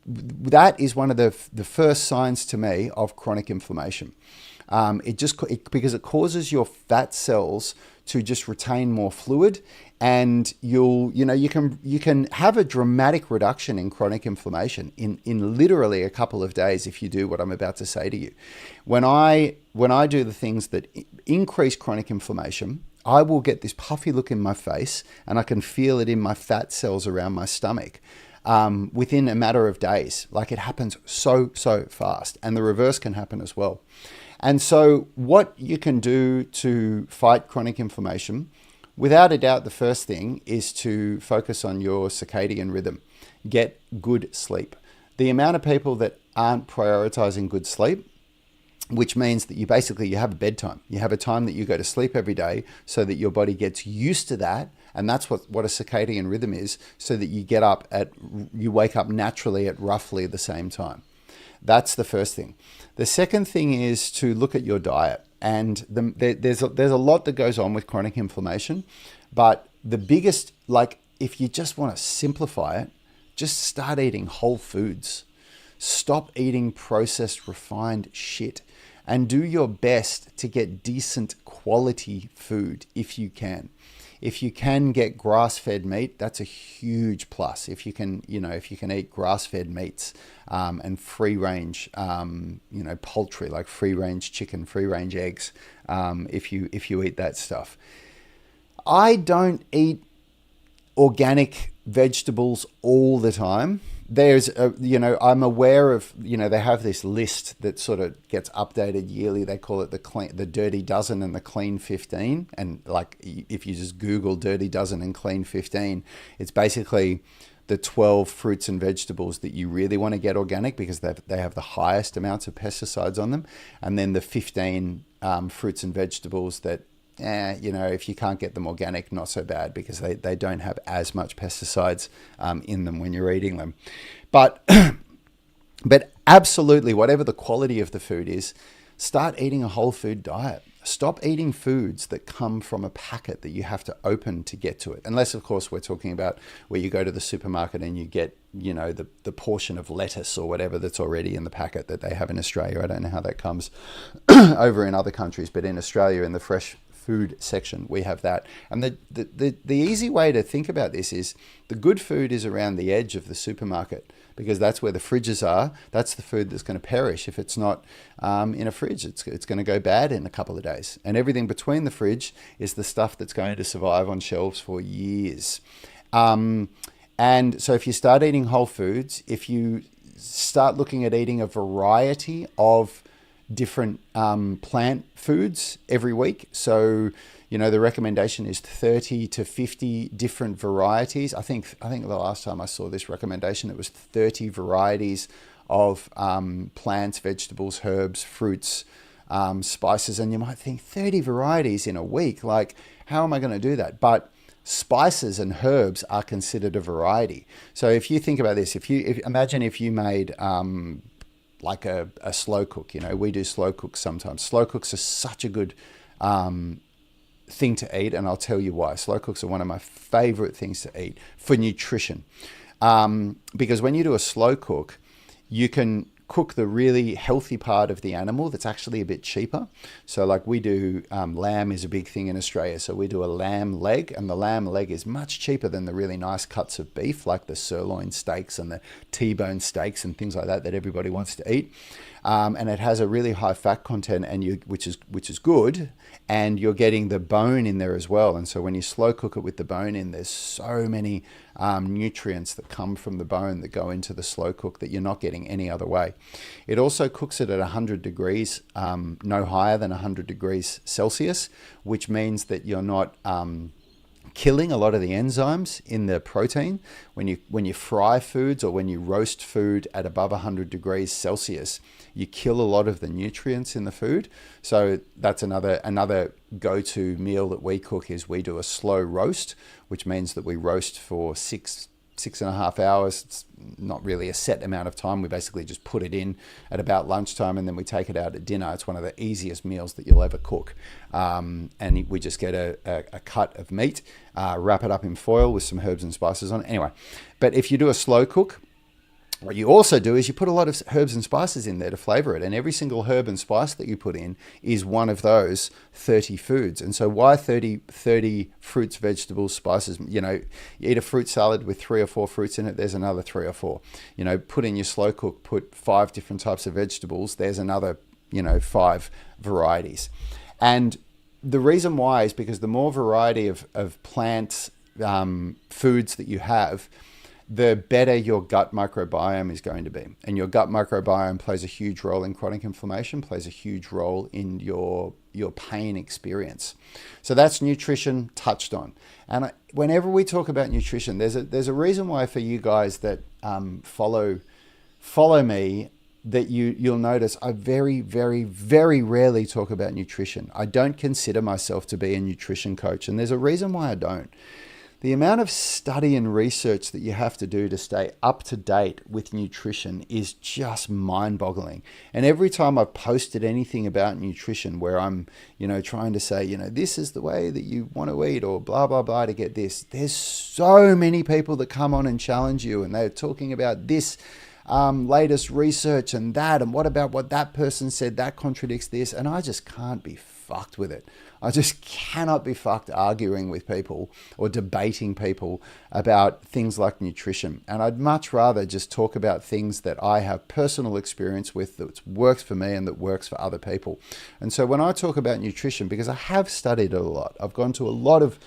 that is one of the first signs to me of chronic inflammation. Because it causes your fat cells to just retain more fluid, and you can have a dramatic reduction in chronic inflammation in literally a couple of days if you do what I'm about to say to you. When I do the things that increase chronic inflammation, I will get this puffy look in my face, and I can feel it in my fat cells around my stomach. Within a matter of days. Like, it happens so fast, and the reverse can happen as well. And so what you can do to fight chronic inflammation, without a doubt, the first thing is to focus on your circadian rhythm. Get good sleep. The amount of people that aren't prioritizing good sleep, which means that you have a bedtime. You have a time that you go to sleep every day so that your body gets used to that. And that's what a circadian rhythm is, so that you wake up naturally at roughly the same time. That's the first thing. The second thing is to look at your diet. And there's a lot that goes on with chronic inflammation, but the biggest, if you just want to simplify it, just start eating whole foods. Stop eating processed, refined shit, and do your best to get decent quality food if you can. If you can get grass-fed meat, that's a huge plus. If you can eat grass-fed meats and free-range, poultry, like free-range chicken, free-range eggs, if you eat that stuff. I don't eat organic vegetables all the time. I'm aware of, they have this list that sort of gets updated yearly. They call it the Dirty Dozen and the Clean 15. And like, if you just Google Dirty Dozen and Clean 15, it's basically the 12 fruits and vegetables that you really want to get organic because they have the highest amounts of pesticides on them. And then the 15 fruits and vegetables that, if you can't get them organic, not so bad because they don't have as much pesticides in them when you're eating them. But absolutely, whatever the quality of the food is, start eating a whole food diet. Stop eating foods that come from a packet that you have to open to get to it. Unless, of course, we're talking about where you go to the supermarket and you get, the portion of lettuce or whatever that's already in the packet that they have in Australia. I don't know how that comes over in other countries, but in Australia, in the fresh food section, we have that. And the easy way to think about this is the good food is around the edge of the supermarket because that's where the fridges are. That's the food that's going to perish if it's not in a fridge. It's going to go bad in a couple of days. And everything between the fridge is the stuff that's going to survive on shelves for years. And so if you start eating whole foods, if you start looking at eating a variety of different plant foods every week. So, the recommendation is 30 to 50 different varieties. I think the last time I saw this recommendation, it was 30 varieties of plants, vegetables, herbs, fruits, spices. And you might think 30 varieties in a week, like, how am I going to do that? But spices and herbs are considered a variety. So if you think about this, imagine if you made like a slow cook, we do slow cooks sometimes. Slow cooks are such a good thing to eat, and I'll tell you why. Slow cooks are one of my favorite things to eat for nutrition. Because when you do a slow cook, you can cook the really healthy part of the animal that's actually a bit cheaper. So like we do, lamb is a big thing in Australia. So we do a lamb leg, and the lamb leg is much cheaper than the really nice cuts of beef, like the sirloin steaks and the T-bone steaks and things like that everybody wants to eat. And it has a really high fat content, which is good, and you're getting the bone in there as well. And so when you slow cook it with the bone in, there's so many nutrients that come from the bone that go into the slow cook that you're not getting any other way. It also cooks it at 100 degrees, no higher than 100 degrees Celsius, which means that you're not killing a lot of the enzymes in the protein. When you fry foods or when you roast food at above 100 degrees Celsius, you kill a lot of the nutrients in the food. So that's another go-to meal that we cook is we do a slow roast, which means that we roast for 6.5 hours. It's not really a set amount of time. We basically just put it in at about lunchtime and then we take it out at dinner. It's one of the easiest meals that you'll ever cook. And we just get a cut of meat, wrap it up in foil with some herbs and spices on it. Anyway, but if you do a slow cook, what you also do is you put a lot of herbs and spices in there to flavor it. And every single herb and spice that you put in is one of those 30 foods. And so why 30 fruits, vegetables, spices? You eat a fruit salad with 3 or 4 fruits in it, there's another 3 or 4. Put in your slow cook, put 5 different types of vegetables, there's another, 5 varieties. And the reason why is because the more variety of plants, foods that you have, the better your gut microbiome is going to be. And your gut microbiome plays a huge role in chronic inflammation, plays a huge role in your pain experience. So that's nutrition touched on. And whenever we talk about nutrition, there's a reason why for you guys that follow me, that you'll notice I very, very, very rarely talk about nutrition. I don't consider myself to be a nutrition coach, and there's a reason why I don't. The amount of study and research that you have to do to stay up to date with nutrition is just mind-boggling. And every time I've posted anything about nutrition where I'm, trying to say, this is the way that you want to eat or blah, blah, blah to get this, there's so many people that come on and challenge you and they're talking about this latest research and that, and what about what that person said, that contradicts this, and I just can't be fucked with it. I just cannot be fucked arguing with people or debating people about things like nutrition. And I'd much rather just talk about things that I have personal experience with, that works for me and that works for other people. And so when I talk about nutrition, because I have studied it a lot, I've gone to a lot of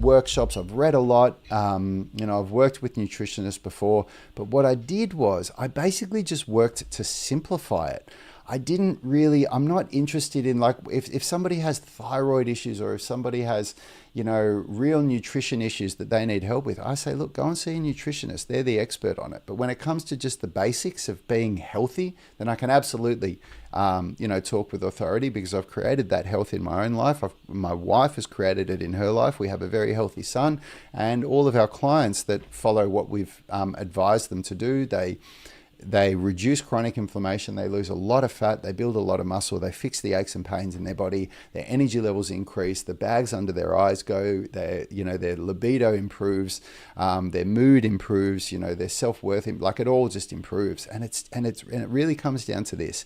workshops, I've read a lot, I've worked with nutritionists before, but what I did was I basically just worked to simplify it. I'm not interested in, like, if somebody has thyroid issues or if somebody has, real nutrition issues that they need help with, I say, look, go and see a nutritionist. They're the expert on it. But when it comes to just the basics of being healthy, then I can absolutely, talk with authority, because I've created that health in my own life. My wife has created it in her life. We have a very healthy son, and all of our clients that follow what we've advised them to do, they reduce chronic inflammation, they lose a lot of fat, they build a lot of muscle, they fix the aches and pains in their body, their energy levels increase, the bags under their eyes go, their libido improves, their mood improves, their self-worth, like, it all just improves. And it really comes down to this: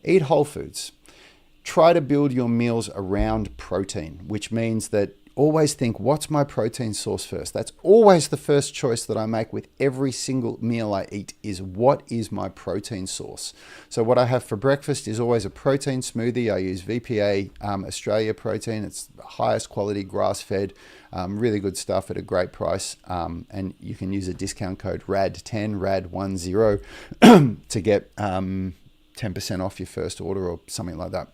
eat whole foods. Try to build your meals around protein, which means that always think, what's my protein source first? That's always the first choice that I make with every single meal I eat, is what is my protein source? So what I have for breakfast is always a protein smoothie. I use VPA Australia protein. It's the highest quality grass-fed, really good stuff at a great price. And you can use a discount code RAD10, RAD10 to get 10% off your first order or something like that.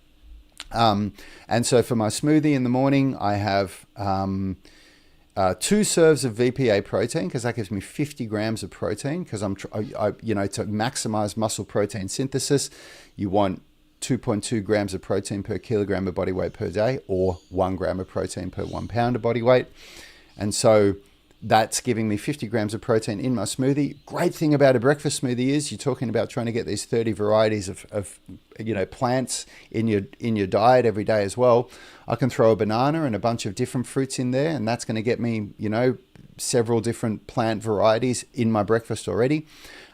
And so for my smoothie in the morning, I have 2 serves of VPA protein, because that gives me 50 grams of protein, because to maximize muscle protein synthesis, you want 2.2 grams of protein per kilogram of body weight per day, or 1 gram of protein per 1 pound of body weight. And so that's giving me 50 grams of protein in my smoothie. Great thing about a breakfast smoothie is you're talking about trying to get these 30 varieties of plants in your diet every day as well. I can throw a banana and a bunch of different fruits in there, and that's going to get me, several different plant varieties in my breakfast already.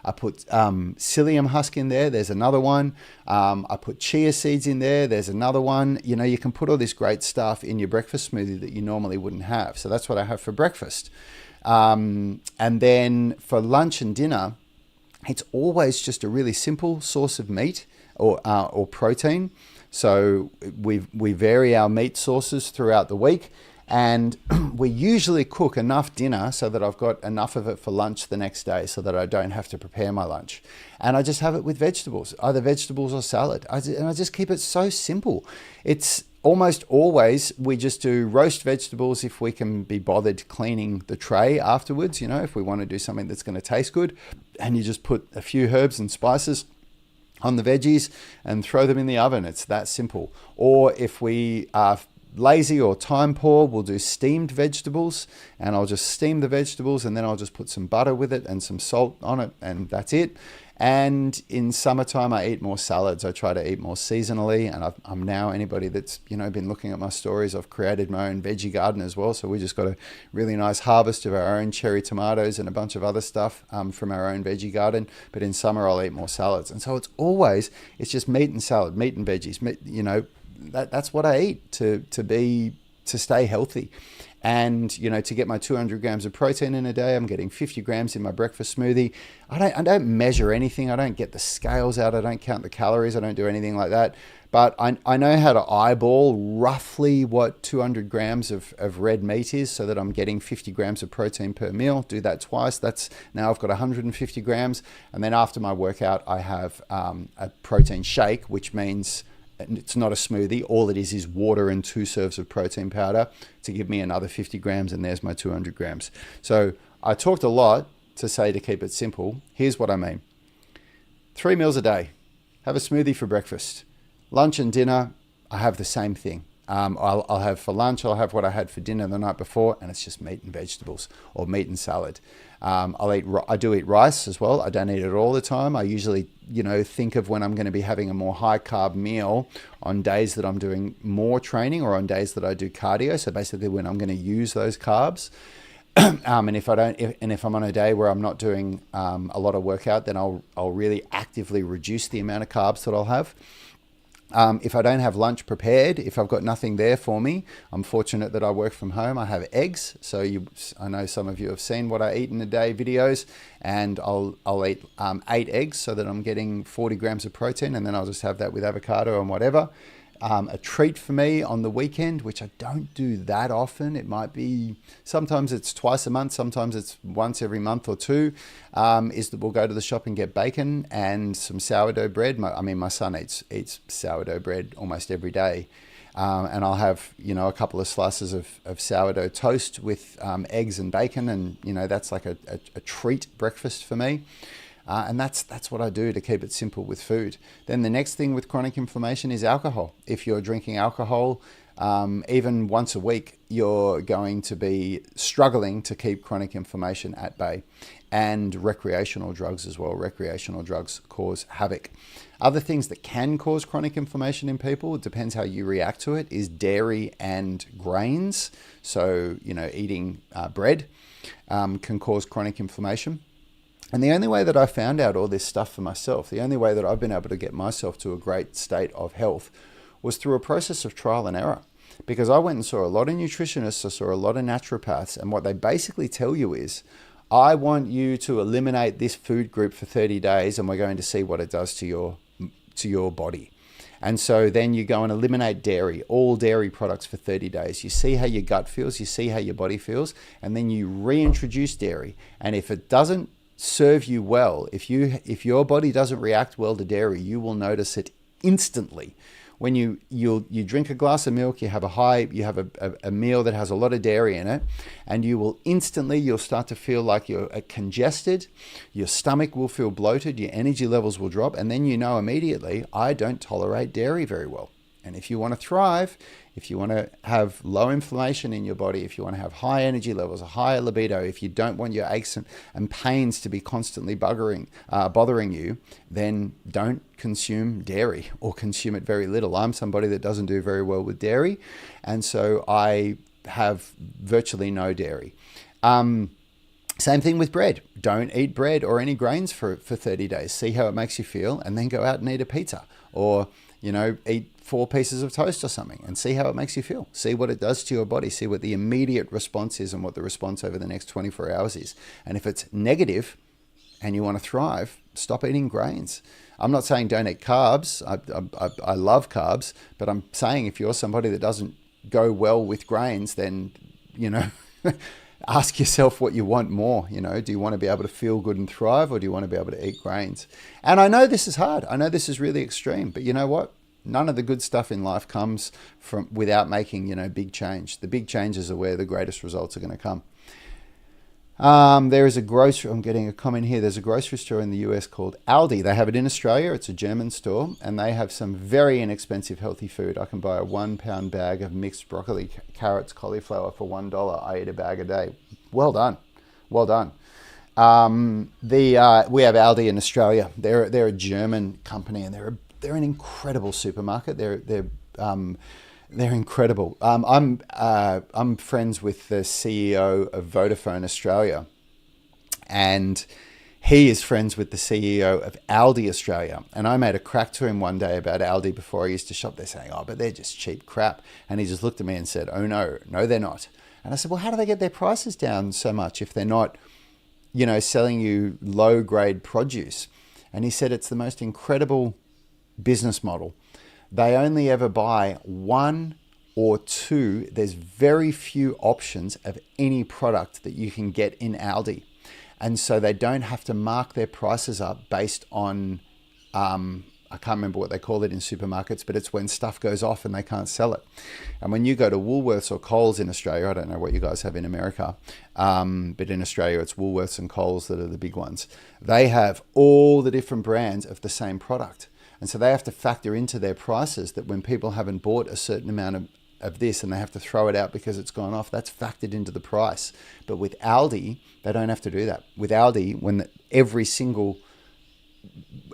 I put psyllium husk in there. There's another one. I put chia seeds in there. There's another one. You can put all this great stuff in your breakfast smoothie that you normally wouldn't have. So that's what I have for breakfast. And then for lunch and dinner, it's always just a really simple source of meat or protein. So we vary our meat sources throughout the week. And we usually cook enough dinner so that I've got enough of it for lunch the next day, so that I don't have to prepare my lunch. And I just have it with vegetables, either vegetables or salad. And I just keep it so simple. It's almost always, we just do roast vegetables if we can be bothered cleaning the tray afterwards, if we want to do something that's going to taste good. And you just put a few herbs and spices on the veggies and throw them in the oven. It's that simple. Or if we are lazy or time poor, we'll do steamed vegetables, and I'll just steam the vegetables, and then I'll just put some butter with it and some salt on it, and that's it. And in summertime, I eat more salads. I try to eat more seasonally, and I'm now, anybody that's been looking at my stories, I've created my own veggie garden as well. So we just got a really nice harvest of our own cherry tomatoes and a bunch of other stuff from our own veggie garden. But in summer, I'll eat more salads, and so it's just meat and salad, meat and veggies. That's what I eat to stay healthy. And, to get my 200 grams of protein in a day, I'm getting 50 grams in my breakfast smoothie. I don't measure anything. I don't get the scales out. I don't count the calories. I don't do anything like that. But I know how to eyeball roughly what 200 grams of red meat is, so that I'm getting 50 grams of protein per meal. Do that twice. Now I've got 150 grams. And then after my workout, I have a protein shake, which means it's not a smoothie. All it is water and 2 serves of protein powder to give me another 50 grams, and there's my 200 grams. So I talked a lot to say to keep it simple. Here's what I mean. 3 meals a day. Have a smoothie for breakfast. Lunch and dinner, I have the same thing. I'll have for lunch, I'll have what I had for dinner the night before, and it's just meat and vegetables, or meat and salad. I do eat rice as well. I don't eat it all the time. I usually, think of when I'm going to be having a more high carb meal on days that I'm doing more training, or on days that I do cardio. So basically when I'm going to use those carbs. And if I'm on a day where I'm not doing a lot of workout, then I'll really actively reduce the amount of carbs that I'll have. If I don't have lunch prepared, if I've got nothing there for me, I'm fortunate that I work from home. I have eggs. So I know some of you have seen what I eat in a day videos, and I'll eat 8 eggs so that I'm getting 40 grams of protein, and then I'll just have that with avocado and whatever. A treat for me on the weekend, which I don't do that often. It might be, sometimes it's twice a month, sometimes it's once every month or two, is that we'll go to the shop and get bacon and some sourdough bread. My son eats sourdough bread almost every day. And I'll have, a couple of slices of sourdough toast with eggs and bacon. And, that's like a treat breakfast for me. And that's what I do to keep it simple with food. Then the next thing with chronic inflammation is alcohol. If you're drinking alcohol, even once a week, you're going to be struggling to keep chronic inflammation at bay. And recreational drugs as well. Recreational drugs cause havoc. Other things that can cause chronic inflammation in people, it depends how you react to it, is dairy and grains. So, eating bread can cause chronic inflammation. And the only way that I found out all this stuff for myself, the only way that I've been able to get myself to a great state of health was through a process of trial and error. Because I went and saw a lot of nutritionists, I saw a lot of naturopaths, and what they basically tell you is, I want you to eliminate this food group for 30 days and we're going to see what it does to your body. And so then you go and eliminate dairy, all dairy products for 30 days. You see how your gut feels, you see how your body feels, and then you reintroduce dairy. And if it doesn't serve you well, if your body doesn't react well to dairy, you will notice it instantly. When you drink a glass of milk, you have a meal that has a lot of dairy in it, and you'll start to feel like you're congested, your stomach will feel bloated, your energy levels will drop, and then immediately, I don't tolerate dairy very well. And if you want to thrive, if you want to have low inflammation in your body, if you want to have high energy levels, a higher libido, if you don't want your aches and pains to be constantly bothering you, then don't consume dairy or consume it very little. I'm somebody that doesn't do very well with dairy, and so I have virtually no dairy. Same thing with bread. Don't eat bread or any grains for 30 days. See how it makes you feel, and then go out and eat a pizza, or eat 4 pieces of toast or something and see how it makes you feel. See what it does to your body. See what the immediate response is and what the response over the next 24 hours is. And if it's negative and you want to thrive, stop eating grains. I'm not saying don't eat carbs. I love carbs, but I'm saying if you're somebody that doesn't go well with grains, then, ask yourself what you want more. Do you want to be able to feel good and thrive, or do you want to be able to eat grains? And I know this is hard. I know this is really extreme, but you know what? None of the good stuff in life comes from without making, big change. The big changes are where the greatest results are going to come. There is a grocery, I'm getting a comment here. There's a grocery store in the US called Aldi. They have it in Australia. It's a German store, and they have some very inexpensive healthy food. I can buy a 1 pound bag of mixed broccoli, carrots, cauliflower for $1. I eat a bag a day. Well done. Well done. We have Aldi in Australia. They're a German company, and they're an incredible supermarket. They're incredible. I'm friends with the CEO of Vodafone Australia, and he is friends with the CEO of Aldi Australia. And I made a crack to him one day about Aldi before I used to shop there, saying, "Oh, but they're just cheap crap." And he just looked at me and said, "Oh no, they're not." And I said, "Well, how do they get their prices down so much if they're not, selling you low grade produce?" And he said, "It's the most incredible business model. They only ever buy 1 or 2. There's very few options of any product that you can get in Aldi. And so they don't have to mark their prices up based on, I can't remember what they call it in supermarkets, but it's when stuff goes off and they can't sell it. And when you go to Woolworths or Coles in Australia, I don't know what you guys have in America, but in Australia it's Woolworths and Coles that are the big ones. They have all the different brands of the same product. And so they have to factor into their prices that when people haven't bought a certain amount of this and they have to throw it out because it's gone off, that's factored into the price. But with Aldi, they don't have to do that. With Aldi, when every single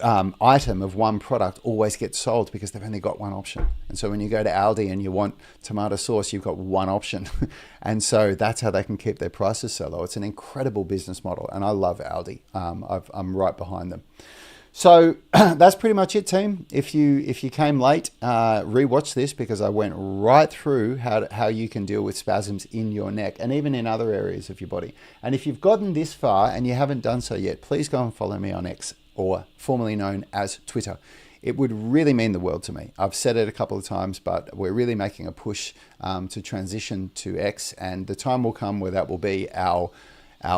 item of one product always gets sold because they've only got one option. And so when you go to Aldi and you want tomato sauce, you've got one option. And so that's how they can keep their prices so low. It's an incredible business model. And I love Aldi. I'm right behind them. So that's pretty much it, team. If you came late, rewatch this because I went right through how you can deal with spasms in your neck and even in other areas of your body. And if you've gotten this far and you haven't done so yet, please go and follow me on X, or formerly known as Twitter. It would really mean the world to me. I've said it a couple of times, but we're really making a push to transition to X, and the time will come where that will be our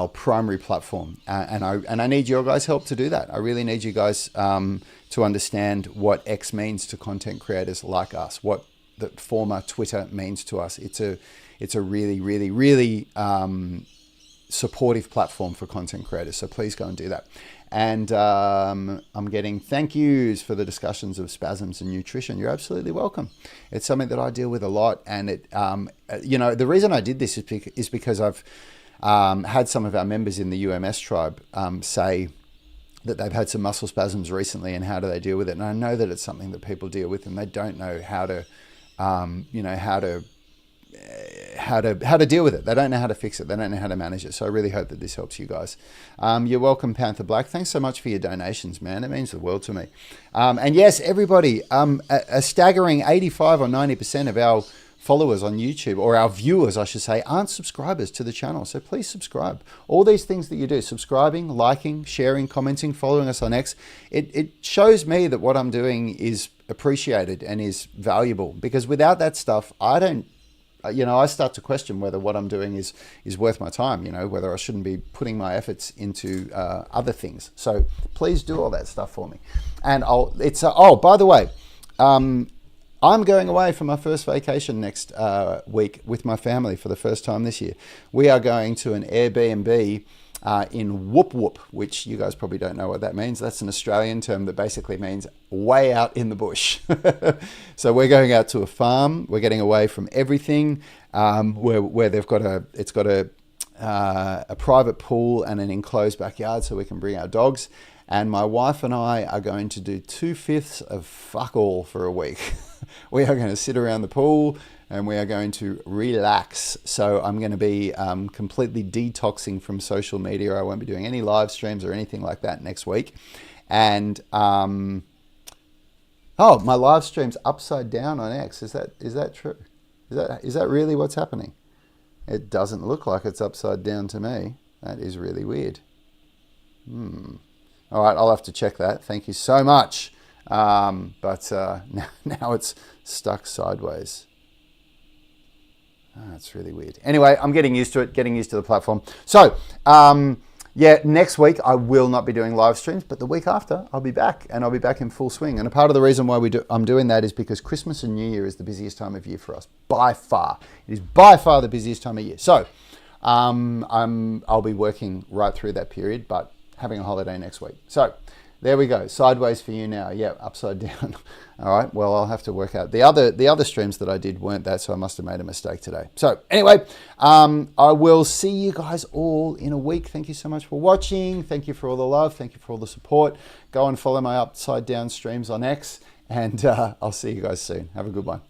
primary platform, and I need your guys' help to do that. I really need you guys to understand what X means to content creators like us, what the former Twitter means to us. It's a really, really, really supportive platform for content creators. So please go and do that. And I'm getting thank yous for the discussions of spasms and nutrition. You're absolutely welcome. It's something that I deal with a lot, and it, the reason I did this is because I've had some of our members in the UMS tribe say that they've had some muscle spasms recently and how do they deal with it. And I know that it's something that people deal with and they don't know how to deal with it. They don't know how to fix it. They don't know how to manage it. So I really hope that this helps you guys. You're welcome, Panther Black. Thanks so much for your donations, man. It means the world to me. And yes, everybody, a staggering 85 or 90% of our followers on YouTube, or our viewers, I should say, aren't subscribers to the channel. So please subscribe. All these things that you do, subscribing, liking, sharing, commenting, following us on X, it shows me that what I'm doing is appreciated and is valuable, because without that stuff, I start to question whether what I'm doing is worth my time, whether I shouldn't be putting my efforts into other things. So please do all that stuff for me. And by the way, I'm going away for my first vacation next week with my family for the first time this year. We are going to an Airbnb in Whoop Whoop, which you guys probably don't know what that means. That's an Australian term that basically means way out in the bush. So we're going out to a farm. We're getting away from everything, where it's got a private pool and an enclosed backyard so we can bring our dogs. And my wife and I are going to do 2/5 of fuck all for a week. We are going to sit around the pool and we are going to relax. So I'm going to be completely detoxing from social media. I won't be doing any live streams or anything like that next week. And my live stream's upside down on X. Is that true? Is that really what's happening? It doesn't look like it's upside down to me. That is really weird. All right, I'll have to check that. Thank you so much. But now it's stuck sideways. That's really weird. Anyway, I'm getting used to it, getting used to the platform. So, next week I will not be doing live streams, but the week after I'll be back, and I'll be back in full swing. And a part of the reason why I'm doing that is because Christmas and New Year is the busiest time of year for us, by far. It is by far the busiest time of year. So, I'll be working right through that period, but having a holiday next week. So there we go. Sideways for you now. Yeah, upside down. All right. Well, I'll have to work out. The other streams that I did weren't that, so I must have made a mistake today. So anyway, I will see you guys all in a week. Thank you so much for watching. Thank you for all the love. Thank you for all the support. Go and follow my upside down streams on X, and I'll see you guys soon. Have a good one.